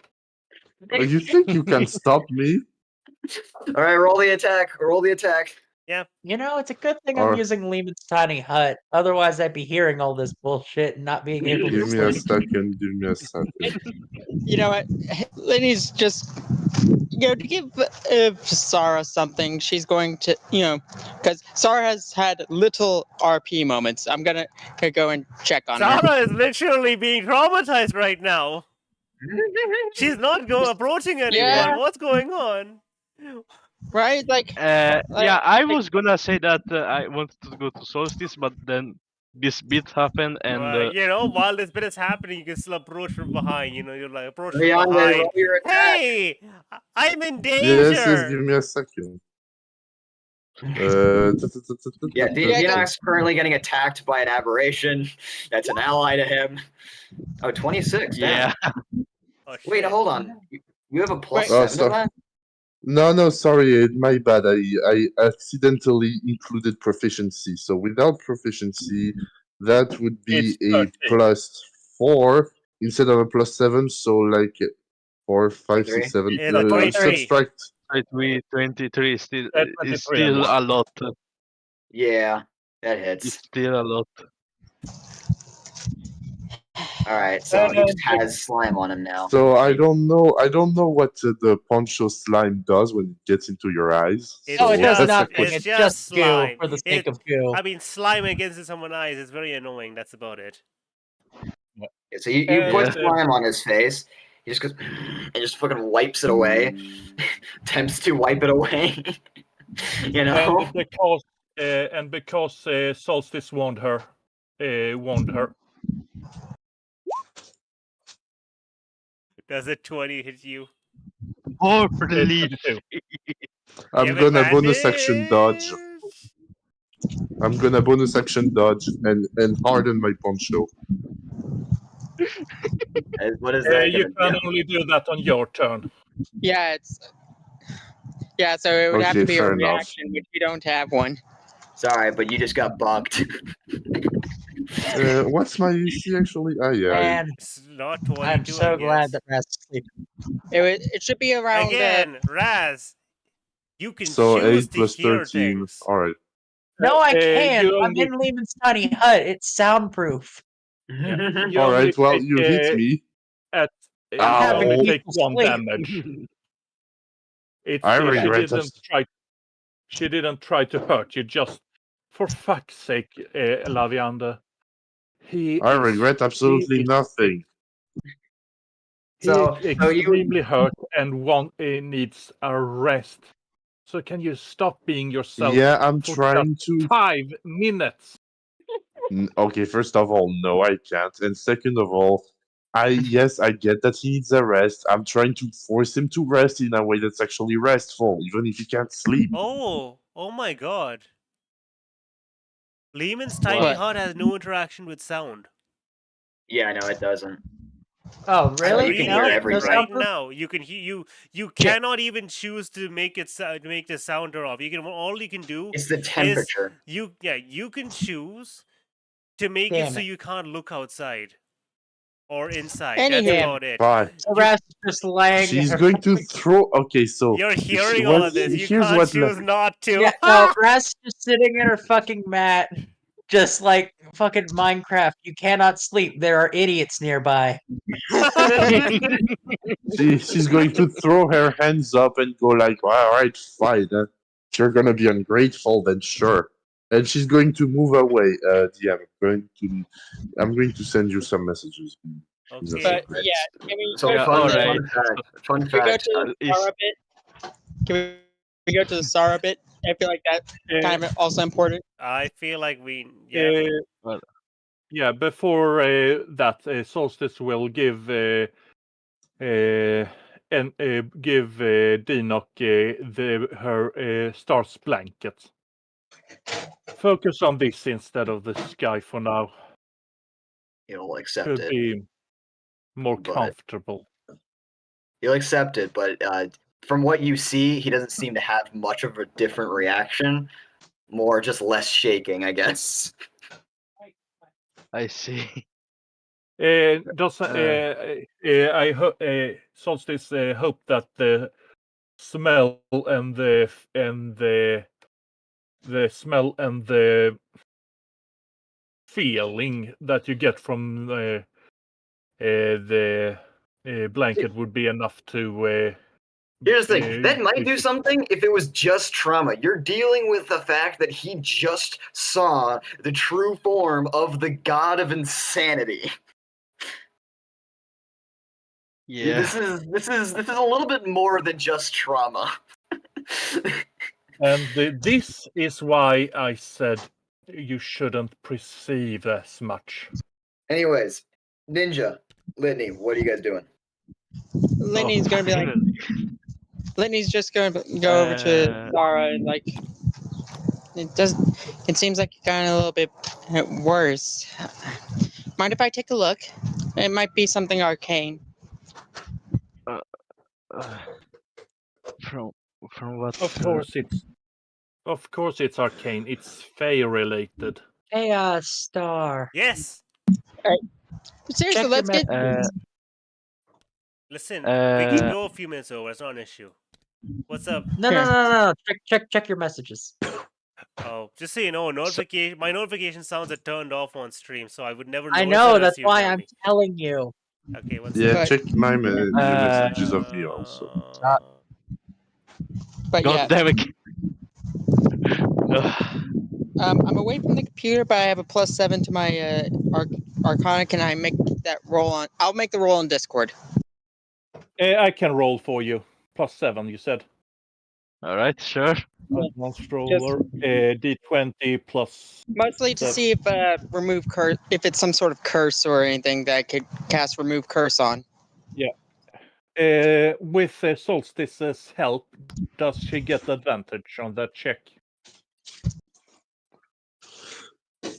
You think you can stop me? All right, roll the attack. Roll the attack. Yeah. You know, it's a good thing I'm using Lehman's tiny hut. Otherwise, I'd be hearing all this bullshit and not being able to Give me a sleep. second. Give me a second. You know what? Lenny's just, to give Sarah something, she's going to, because Sarah has had little RP moments. I'm going to go and check on her. Sarah is literally being traumatized right now. She's not approaching anyone. Yeah. What's going on? Right? Yeah, I was gonna say that I wanted to go to Solstice, but then this bit happened, and you know, while this bit is happening, you can still approach from behind. You know, you're like approach from Leon, behind. roll your attack. Hey, I'm in Yes, danger. give me a second. Yeah, Dinox currently getting attacked by an aberration. That's an ally to him. Oh, 26. yeah, Oh, Wait, shit. hold on. You have a plus Oh, 7 to sorry. that? No, sorry, my bad. I accidentally included proficiency. So without proficiency, that would be It's a 13. +4 instead of a +7. So like 4, 5, 6, 23? 7. It's 23. Subtract. 23 is still At is 23 still and a lot. Yeah, that It's hits. still a lot. Alright, so he just has slime on him now. So I don't know what the poncho slime does when it gets into your eyes. It's Oh, it does just, nothing. it's It's just just goo slime. for the sake of goo. I mean, slime against someone's eyes is very annoying. That's about it. Yeah, so you And, put Yeah. slime on his face. He just goes and just fucking wipes it away. Attempts to wipe it away. You know? And because Solstice warned her. Does a 20 hit you? More for the It's lead. 22. I'm You have gonna bonus action dodge. advantage? I'm gonna bonus action dodge and harden my poncho. What is that You gonna can do? only do that on your turn. Yeah, so it would have Okay, to be a fair enough. reaction, which we don't have one. Sorry, but you just got bucked. What's my AC actually? Ah, yeah. Man, It's not 22, I'm so I glad guess. that Rest is sleeping. It should be around. Again, Raz, you can So choose 8 to plus hear 13. things. Alright. No, I can't. you I'm only- in Lehman's tiny hut. It's soundproof. You Alright, only well, take, you hit me. You Ow. only take People 1 sleep. damage. I She regret didn't try. She didn't try to hurt you. Just for fuck's sake, Laviander. I regret absolutely nothing. He So is you extremely hurt and needs a rest. So can you stop being yourself? Yeah, I'm for trying just to. 5 minutes. Okay, first of all, no, I can't. And second of all, yes, I get that he needs a rest. I'm trying to force him to rest in a way that's actually restful, even if he can't sleep. Oh my god. Lehman's tiny What? hut has no interaction with sound. Yeah, no, it doesn't. Oh, really? You can Reading hear No? it everything. right now. You can you cannot even choose to make it make the sound turn off. All you can do It's the temperature. you can choose to make it Damn so it. you can't look outside or inside. Anywho. That's about it. Fine. So Rest is just laying She's there. going to throw. Okay, so You're hearing all of this. You here's can't what choose not to. Yeah, no, Rest just sitting in her fucking mat, just like fucking Minecraft. You cannot sleep. There are idiots nearby. she's going to throw her hands up and go like, "All right, fine. If you're gonna be ungrateful, then sure." And she's going to move away. DM, I'm going to send you some messages. Okay. But yeah, can we So go fun, to the, alright. fun can we go fact. to the Sara bit? Can we go to the Sara bit? I feel like that's kind of also important. I feel like we Yeah, before that, Solstice will give Dinok her star's blanket. Focus on this instead of the sky for now. He'll accept Could it. be more But- comfortable. He'll accept it, but from what you see, he doesn't seem to have much of a different reaction. More just less shaking, I guess. I see. Solstice hope that the smell and the smell and the feeling that you get from the blanket would be enough to. Here's the thing. That might do if- something if it was just trauma. You're dealing with the fact that he just saw the true form of the god of insanity. Yeah. This is a little bit more than just trauma. And this is why I said You shouldn't perceive as much. Anyways, Ninja, Litney, what are you guys doing? Litney's gonna be like, Litney's just gonna go over to Zara and like, it seems like it got a little bit worse. Mind if I take a look? It might be something arcane. From what? Of course it's arcane. It's Fey related. Chaos Star. Yes. Seriously, Check let's your get. messages. Listen, we can go a few minutes over. It's not an issue. What's up? No. Check your messages. Oh, just so you know, my notification sounds are turned off on stream, so I would never. I notice know. unless That's you why tell I'm me. telling you. Okay, one Yeah, second. check my new messages of me also. But God yeah. damn it. I'm away from the computer, but I have a +7 to my Arcana. Can I make that roll on? I'll make the roll on Discord. I can roll for you. +7, you said. Alright, sure. Advanced roller, D20 plus. Mostly to see if remove curse, if it's some sort of curse or anything that I could cast remove curse on. Yeah. With Solstice's help, does she get advantage on that check?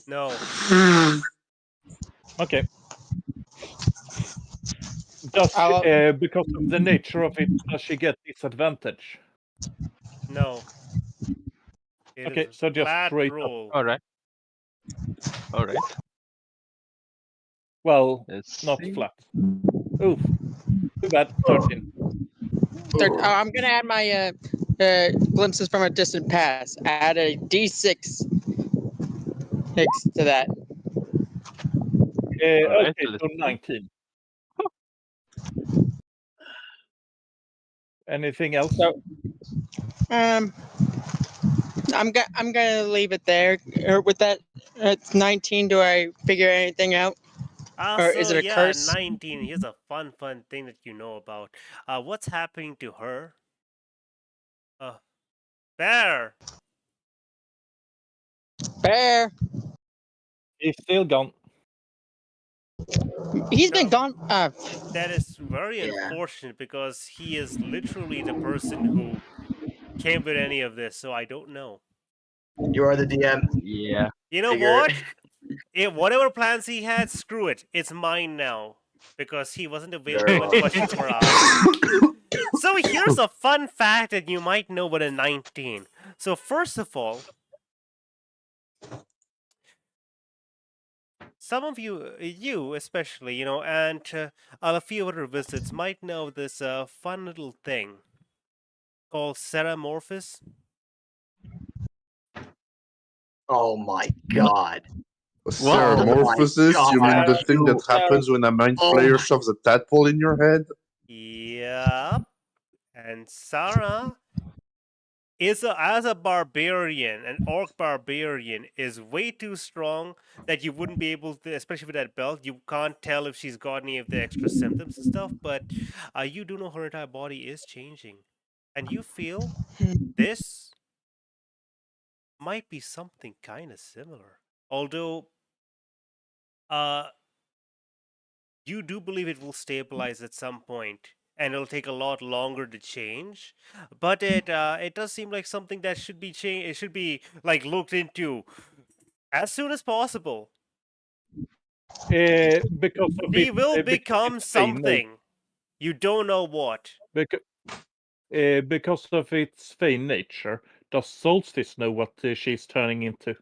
No. Okay. Because of the nature of it, does she get disadvantage? No. Okay, so just straight roll. up. Alright. Well, Let's not see. flat. Oof. Too bad. 13. I'm gonna add my glimpses from a distant past. Add a D6 to that. Alright, Okay, so 19. Anything else? So, I'm gonna leave it there. With that, it's 19. Do I figure anything out? Or is it a curse? 19. Here's a fun thing that you know about. What's happening to her? Bear! Bear! He's still gone. He's been gone. That is very unfortunate because he is literally the person who came with any of this, so I don't know. You are the DM. Yeah. You know what? Whatever plans he had, screw it. It's mine now. Because he wasn't available when questions were asked. So here's a fun fact that you might know about a 19. So first of all, some of you especially, and a few other visits might know this fun little thing called Ceramorphous. Oh my god. Ceramorphosis? You mean the thing that happens when a mind player shoves a tadpole in your head? Yep. And Sarah is as a barbarian, an orc barbarian, is way too strong that you wouldn't be able to, especially with that belt, you can't tell if she's got any of the extra symptoms and stuff, but you do know her entire body is changing. And you feel this might be something kind of similar. Although, you do believe it will stabilize at some point, and it'll take a lot longer to change. But it does seem like something that should be changed. It should be like looked into as soon as possible. Because of He will become something. You don't know what. Because of its fey nature, does Solstice know what she's turning into?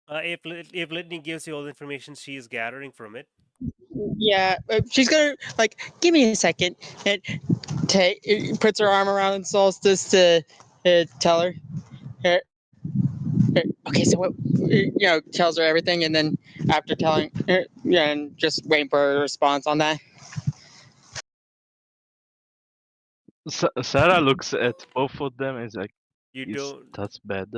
If Litney gives you all the information she is gathering from it. Yeah, she's gonna give me a second and puts her arm around Solstice to tell her. Okay, so what? Tells her everything, and then after telling her, and just waiting for a response on that. Sarah looks at both of them and is like, that's bad.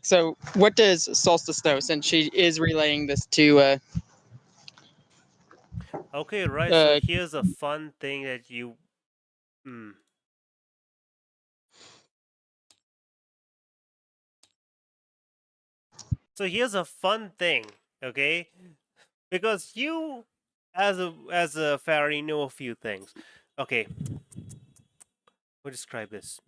So what does Solstice know, since she is relaying this to Okay, right, so here's a fun thing that you So here's a fun thing, okay? Because you, as a fairy, know a few things. Okay, we'll describe this.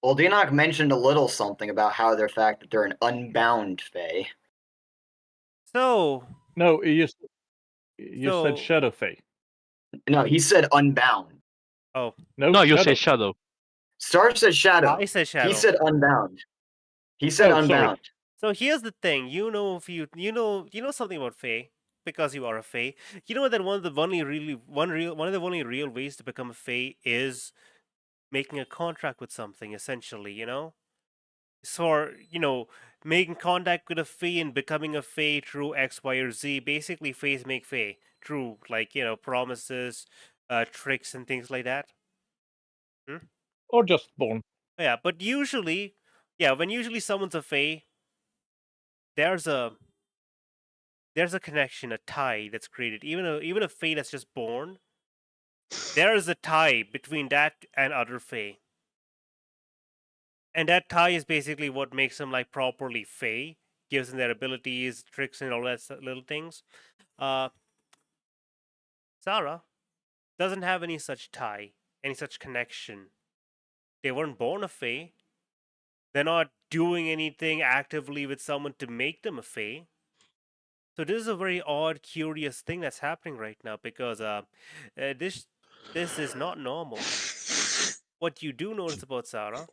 Well, Deanoch mentioned a little something about how the fact that they're an unbound fae. So No, you So- said Shadow Fae. No, he said unbound. oh No, you Shadow. say shadow. Star said shadow. I said shadow. He said unbound. He said Oh, sorry. unbound. So here's the thing, you know something about Fae because you are a Fae. You know that one of the only real ways to become a Fae is making a contract with something, essentially, you know? So, making contact with a Fae and becoming a Fae through X, Y, or Z. Basically, Faes make Fae through, like, promises, tricks, and things like that. Or just born. Yeah, but usually, when usually someone's a Fae, there's a connection, a tie that's created. Even a Fae that's just born, there is a tie between that and other Fae. And that tie is basically what makes them like properly Fae, gives them their abilities, tricks, and all that little things. Zara doesn't have any such tie, any such connection. They weren't born a Fae. They're not doing anything actively with someone to make them a Fae. So this is a very odd, curious thing that's happening right now because this is not normal. What you do notice about Zara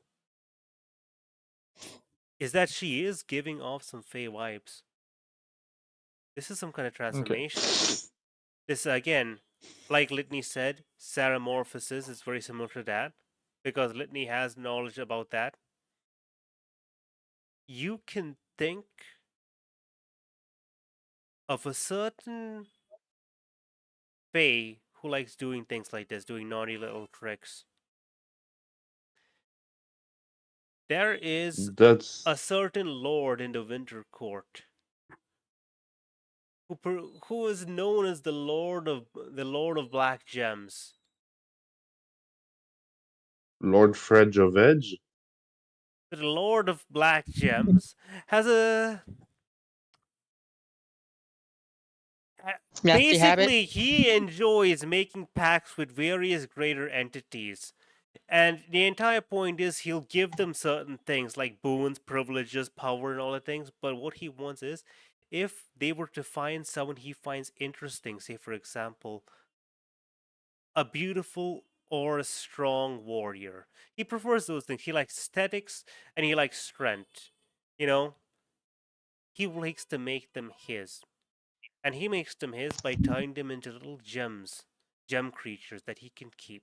is that she is giving off some Fae vibes. This is some kind of transformation. This again, like Litney said, Saramorphosis is very similar to that because Litney has knowledge about that. You can think of a certain Fae who likes doing things like this, doing naughty little tricks. There is That's a certain lord in the Winter Court who is known as the Lord of Black Gems. Lord Fredge of Edge. The Lord of Black Gems has a Nasty habit. basically he enjoys making pacts with various greater entities. And the entire point is he'll give them certain things like boons, privileges, power, and all the things. But what he wants is if they were to find someone he finds interesting, say, for example, a beautiful or a strong warrior. He prefers those things. He likes aesthetics and he likes strength. He likes to make them his. And he makes them his by tying them into little gem creatures that he can keep.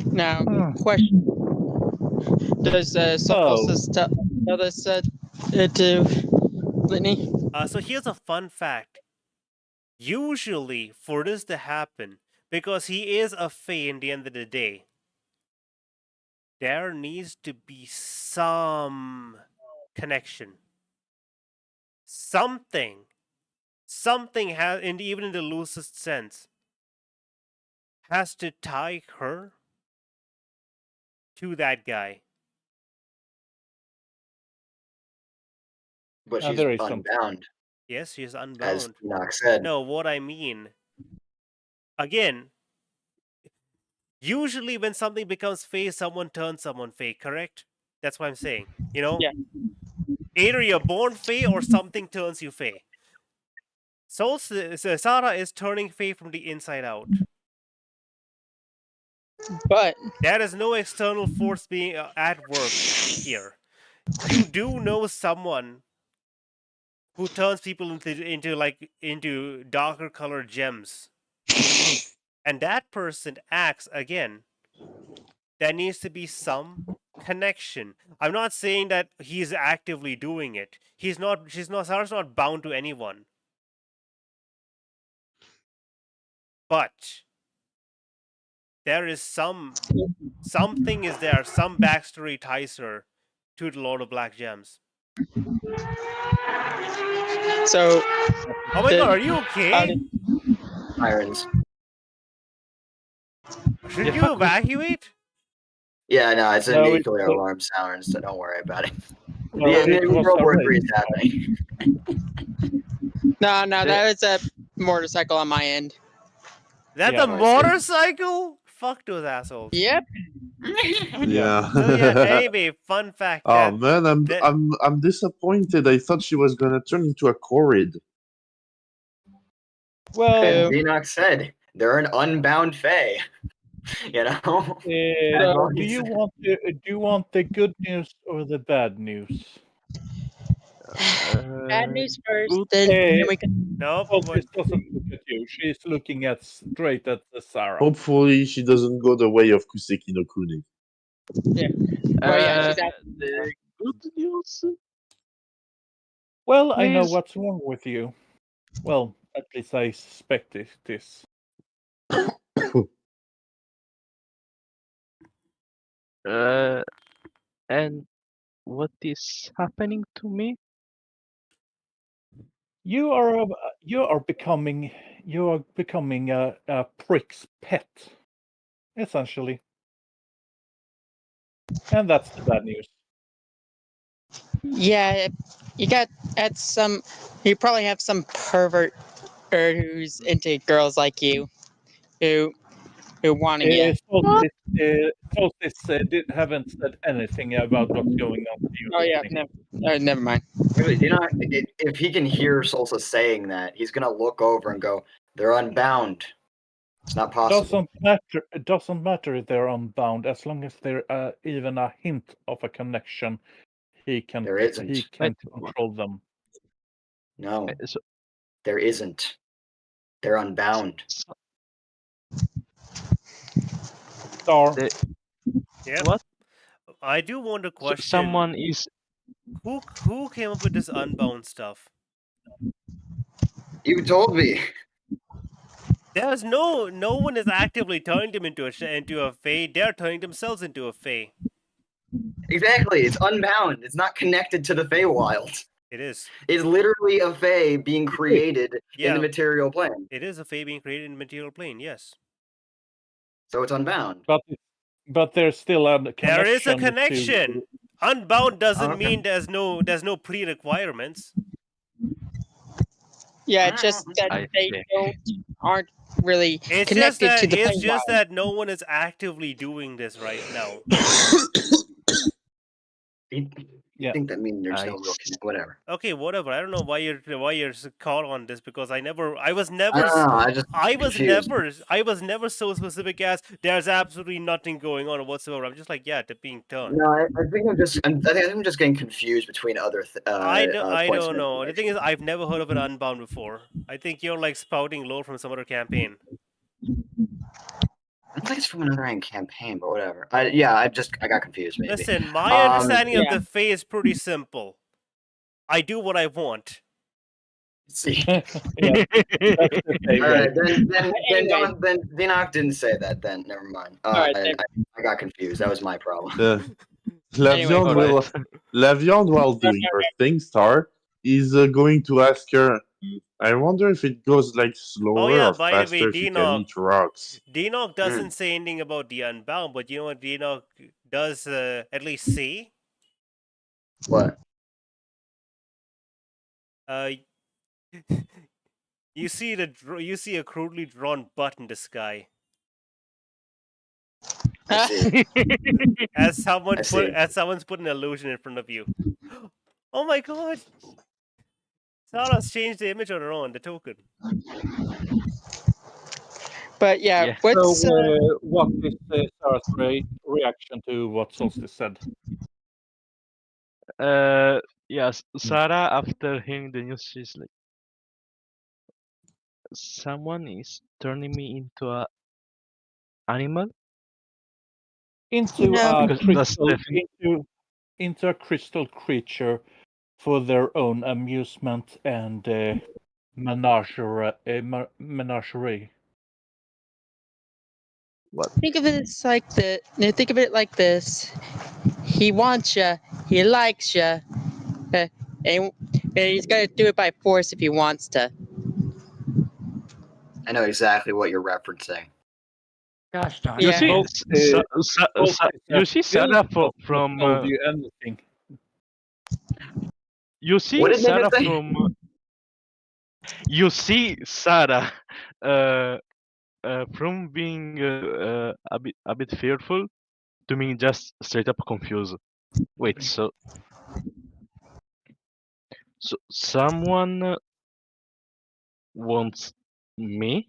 Now, question: does Solstice tell this to Litney? So here's a fun fact. Usually, for this to happen, because he is a Fae in the end of the day, there needs to be some connection. Something has, even in the loosest sense, has to tie her to that guy. But she's there is some. unbound, Yes, she's as unbound. Deanoch said. No, what I mean, again, usually when something becomes Fae, someone turns someone Fae, correct? That's what I'm saying. Yeah. Either you're born Fae or something turns you Fae. Sara is turning Fae from the inside out. But there is no external force being at work here. You do know someone who turns people into darker colored gems. And that person acts again. There needs to be some connection. I'm not saying that he's actively doing it. Sara's not bound to anyone. But there is something is there, some backstory ties her to the Lord of Black Gems. So, oh my god, are you okay? Irons. Should Yeah, you fuck me. evacuate? Yeah, no, it's a No, it's nuclear a- alarm sound, so don't worry about it. No, The it was World a War III is raid. happening. No, that was a motorcycle on my end. That's Yeah. a motorcycle? Fuck those assholes. Yep. Yeah. So yeah, anyway, fun fact. Oh that, man, that- I'm disappointed. I thought she was gonna turn into a Corrid. Well, And Enoch said they're an unbound fae. You know. do you want the good news or the bad news? Bad news first, good. then we can. Nope. Solstice doesn't look at you. She's looking at straight at the Sarah. Hopefully, she doesn't go the way of Kuseki no Kuni. Well, yeah, she's out. The good news. Well, I know Yes. what's wrong with you. Well, at least I suspect it is. And what is happening to me? You are becoming a prick's pet, essentially, and that's the bad news. Yeah, you got at some. You probably have some pervert who's into girls like you, who wanting you. Solstice haven't said anything about what's going on with you. Oh yeah, never mind. If he can hear Solstice saying that, he's gonna look over and go, "They're unbound." It's not possible. It doesn't matter if they're unbound, as long as there's even a hint of a connection. He can control them. No, So, there isn't. They're unbound. Star. Yeah. What? I do want to question. Someone is. Who came up with this unbound stuff? You told me. There's no one is actively turning them into a fae. They're turning themselves into a fae. Exactly. It's unbound. It's not connected to the Feywild. It is. It's literally a fae being created in the material plane. It is a fae being created in the material plane. Yes. So it's unbound. But there's still a connection. There is a connection. Unbound doesn't mean there's no pre-requirements. Yeah, it's just that they aren't really connected to the It's just Feywild. that no one is actively doing this right now. I think that means there's no real connection. Whatever. Okay, whatever. I don't know why you're caught on this, because I was never so specific as there's absolutely nothing going on whatsoever. I'm just like, yeah, they're being turned. No, I think I'm just getting confused between other. I points don't of know. The thing is, I've never heard of an Unbound before. I think you're like spouting lore from some other campaign. I don't think it's from another campaign, but whatever. I got confused. Maybe. Listen, my understanding of the Fae is pretty simple. I do what I want. See. Yeah. All right, then Enoch didn't say that. Then never mind. Alright, I got confused. That was my problem. La Anyway, Viande, while doing her thing, Star, is going to ask her, I wonder if it goes like slower or by the faster way, if you can eat rocks. Denoch doesn't say anything about the Unbound, but you know what Denoch does at least say? What? You see a crudely drawn butt in the sky. As someone's put an illusion in front of you. Oh my god! Sarah's changed the image on her own, the token. But yeah, what's So, what is Sarah's reaction to what Solstice said? Yes, Sarah, after hearing the news, she's like, someone is turning me into a animal. Into No. a Because that's crystal, definitely- into a crystal creature for their own amusement and menagerie. What? think of it like this. He wants you. He likes you. And he's gonna do it by force if he wants to. I know exactly what you're referencing. Gosh darn You it. see, you see Sarah from. Told you anything. You see What did Sarah Nick say? from. You see Sarah, from being a bit fearful to me just straight up confused. Wait, so someone wants me?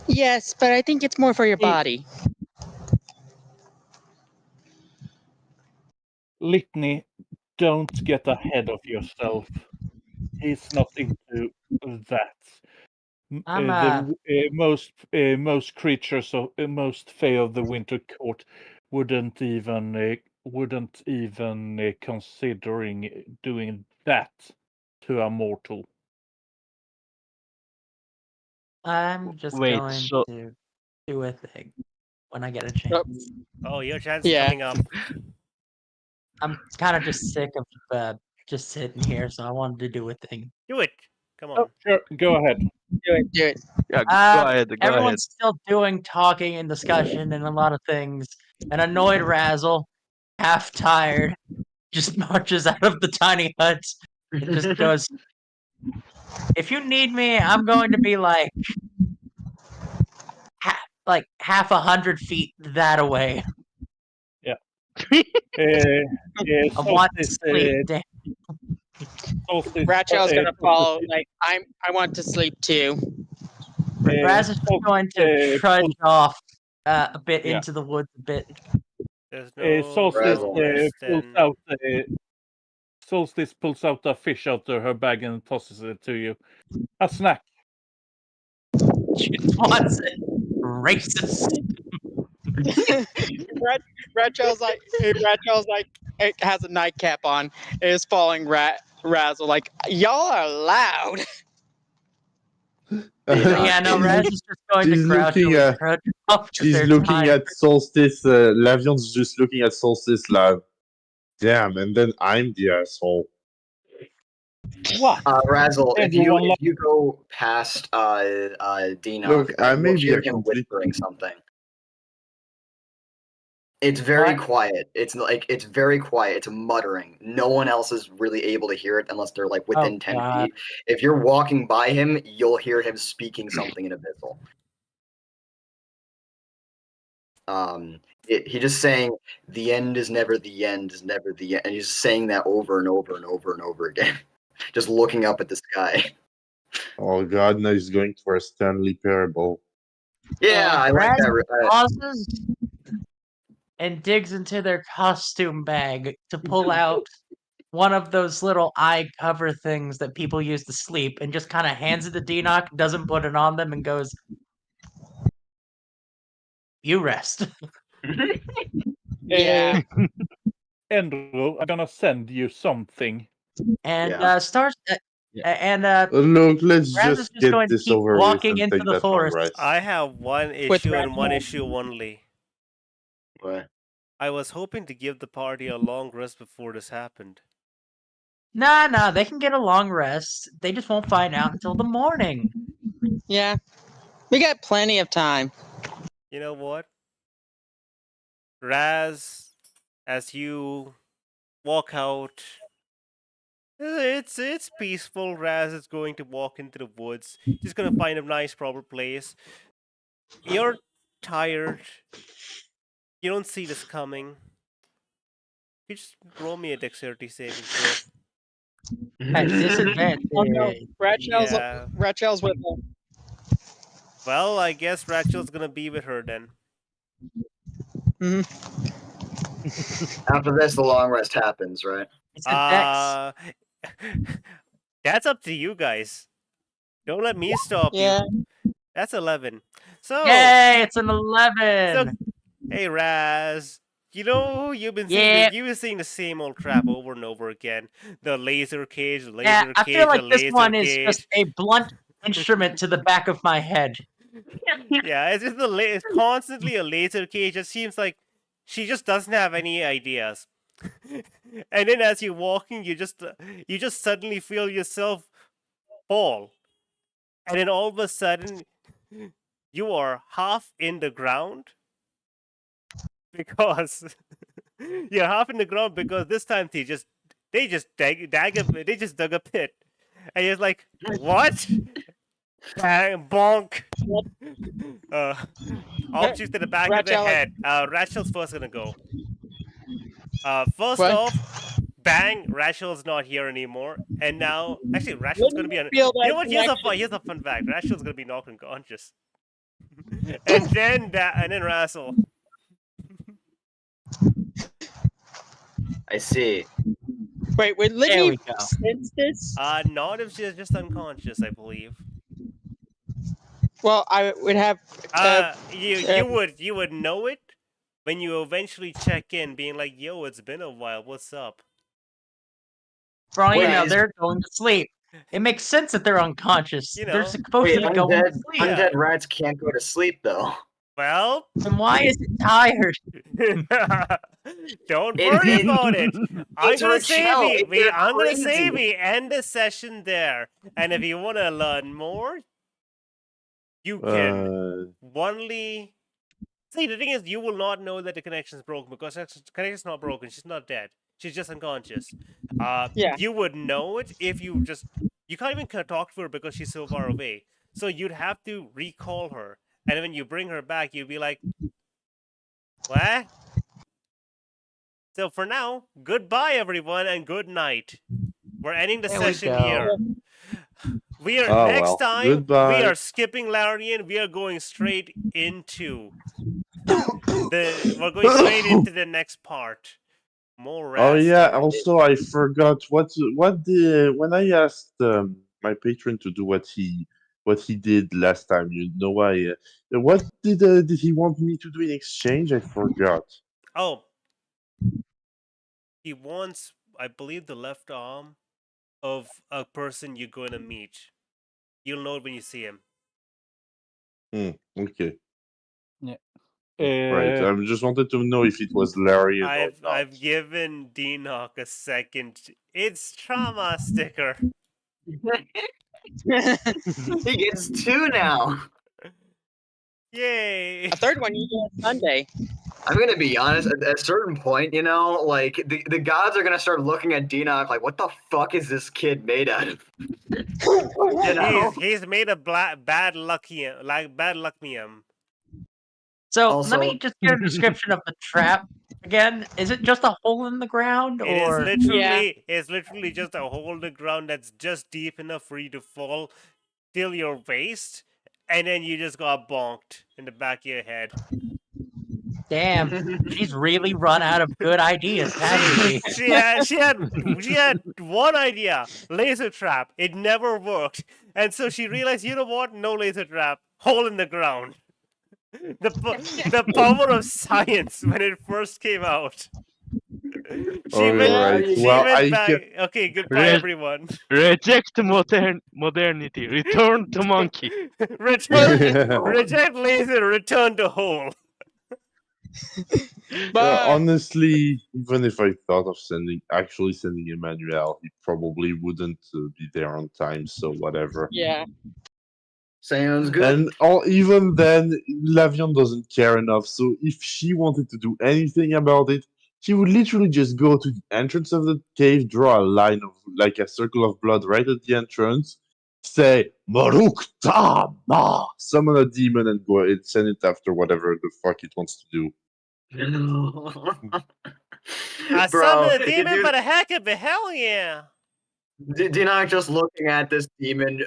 Yes, but I think it's more for your body. Litney, don't get ahead of yourself. He's not into that. Most creatures of most Fae of the Winter Court wouldn't even considering doing that to a mortal. I'm just Wait, going so to do a thing when I get a chance. Oh, your chance is coming up. I'm kind of just sick of just sitting here, so I wanted to do a thing. Do it. Come on. Oh, sure, go ahead. Do it. Do it. yeah, go ahead. Go Everyone's still doing talking and discussion and a lot of things. An annoyed Razzle, half tired, just marches out of the tiny hut and just goes, "If you need me, I'm going to be like half 100 feet that away." Yeah. I want to sleep. Damn. Ratchel's gonna follow. Like I want to sleep too. Raz is just going to trudge off a bit yeah. into the woods a bit. There's no Solstice rest pulls and- out Solstice pulls out a fish out of her bag and tosses it to you. A snack. She wants it. Racist. Ratchel's like it has a nightcap on. Is following Razzle like y'all are loud. Yeah, no, Raz is just going She's to crouch looking and at- trudge off. She's looking at Solstice. Lavion's just looking at Solstice like, damn, and then I'm the asshole. What? Razzle, if Everyone you go past Dinoc, Look, I may you'll be hear a him complete- whispering something. It's very What? quiet. It's very quiet. It's muttering. No one else is really able to hear it unless they're like within 10 God. feet. If you're walking by him, you'll hear him speaking something in Abyssal. He just saying the end is never the end is never the end, and he's saying that over and over and over and over again, just looking up at the sky. Oh god, now he's going for a Stanley Parable. Yeah, I like Raz that. pauses and digs into their costume bag to pull out one of those little eye cover things that people use to sleep, and just kind of hands it to Dinoc, doesn't put it on them, and goes, "You rest." Yeah. Andrew, I'm gonna send you something. And starts and Look, let's Raz is just get going to this keep over with walking and into take the that long forest. rest. I have one With issue and one Razzle. issue only. What? I was hoping to give the party a long rest before this happened. Nah, they can get a long rest. They just won't find out until the morning. Yeah. We got plenty of time. You know what? Raz, as you walk out, it's peaceful. Raz is going to walk into the woods. Just gonna find a nice proper place. You're tired. You don't see this coming. You just roll me a dexterity saving throw. At disadvantage. Oh no, Ratchel's Yeah. with them. Well, I guess Rachel's gonna be with her then. After this, the long rest happens, right? It's a dex. That's up to you guys. Don't let me stop Yeah. you. That's 11. So, Yay, it's an 11. hey Raz, you know you've been seeing the same old crap over and over again. The laser cage, the laser Yeah, cage, I feel like the this laser one cage. is just a blunt instrument to the back of my head. Yeah, it's just it's constantly a laser cage. It seems like she just doesn't have any ideas. And then as you're walking, you just suddenly feel yourself fall, and then all of a sudden, you are half in the ground because you're half in the ground because this time they just dug a pit, and you're like, what? Bang, bonk. Object to the back of the Razzle, head. Rachel's first gonna go. First What? off, bang, Rachel's not here anymore, and now actually Rachel's gonna be on. Feel You know that what? connection. Here's a fun fact. Rachel's gonna be knocked unconscious, and then Razzle. I see. Wait, would There Litney we go. sense this? Not if she's just unconscious, I believe. Well, I would have. You would know it when you eventually check in, being like, "Yo, it's been a while. What's up?" For all you Wait, know, is- they're going to sleep. It makes sense that they're unconscious. You They're know. supposed Wait, to be going to sleep. undead rats can't go to sleep though. Well, Then why is it tired? don't It- worry it- about it. I'm it's gonna say Raquel, I'm gonna say crazy. we end the session there. And if you want to learn more, you can only see. The thing is, you will not know that the connection's broken because the connection's not broken. She's not dead. She's just unconscious. Yeah. You would know it if you can't even talk to her because she's so far away. So you'd have to recall her. And when you bring her back, you'd be like, what? So for now, goodbye, everyone, and good night. We're ending the There we session go. here. We are Oh, next well. time. Goodbye. We are skipping Larian. We are going straight into the next part. More Oh rats. yeah. Also, I forgot when I asked my patron to do what he did last time. You know why? What did he want me to do in exchange? I forgot. Oh, he wants, I believe, the left arm of a person you're going to meet. You'll know it when you see him. Okay. Yeah. Right. I just wanted to know if it was Larry or not. I've given D-Knock a second. It's trauma sticker. He gets 2 now. Yay! A third one you do on Sunday. I'm gonna be honest. At a certain point, you know, like the gods are gonna start looking at Denock like, what the fuck is this kid made out of? You know? He's made of bad luckium. So Also- let me just get a description of the trap again. Is it just a hole in the ground, It is or it's literally just a hole in the ground that's just deep enough for you to fall till your waist, and then you just got bonked in the back of your head. damn? She's really run out of good ideas, hasn't she? She had one idea, laser trap. It never worked, and so she realized, you know what? No laser trap, hole in the ground. The power of science when it first came out. Okay, goodbye, everyone. Reject modernity. Return to monkey. Reject laser. Return to hole. Honestly, even if I thought of actually sending Emmanuel, he probably wouldn't be there on time. So whatever. Yeah. Sounds good. And even then, Lavion doesn't care enough. So if she wanted to do anything about it, she would literally just go to the entrance of the cave, draw a line of like a circle of blood right at the entrance, say Maruk Tama, summon a demon, and go and send it after whatever the fuck it wants to do. I Bro, summoned a demon, but a heck of a hell yeah. Denock just looking at this demon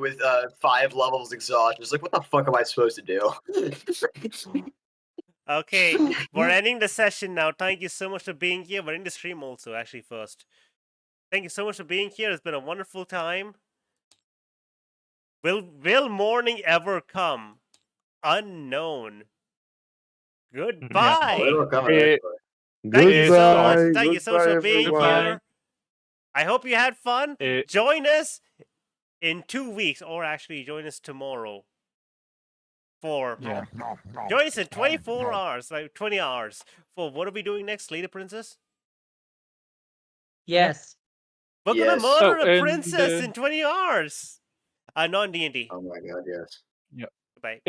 with 5 levels exhaust, just like, what the fuck am I supposed to do? Okay, we're ending the session now. Thank you so much for being here. We're ending the stream also, actually, first. Thank you so much for being here. It's been a wonderful time. Will morning ever come? Unknown. Goodbye. It'll come Goodbye. Thank you so much for being everyone. here. I hope you had fun. Join us in 2 weeks, or actually join us tomorrow. Join us in 24 hours, like 20 hours. For what are we doing next, Lady Princess? Yes. We're Yes. gonna murder Oh, a and, princess in 20 hours. Not in D&D. Oh my god, yes. Bye.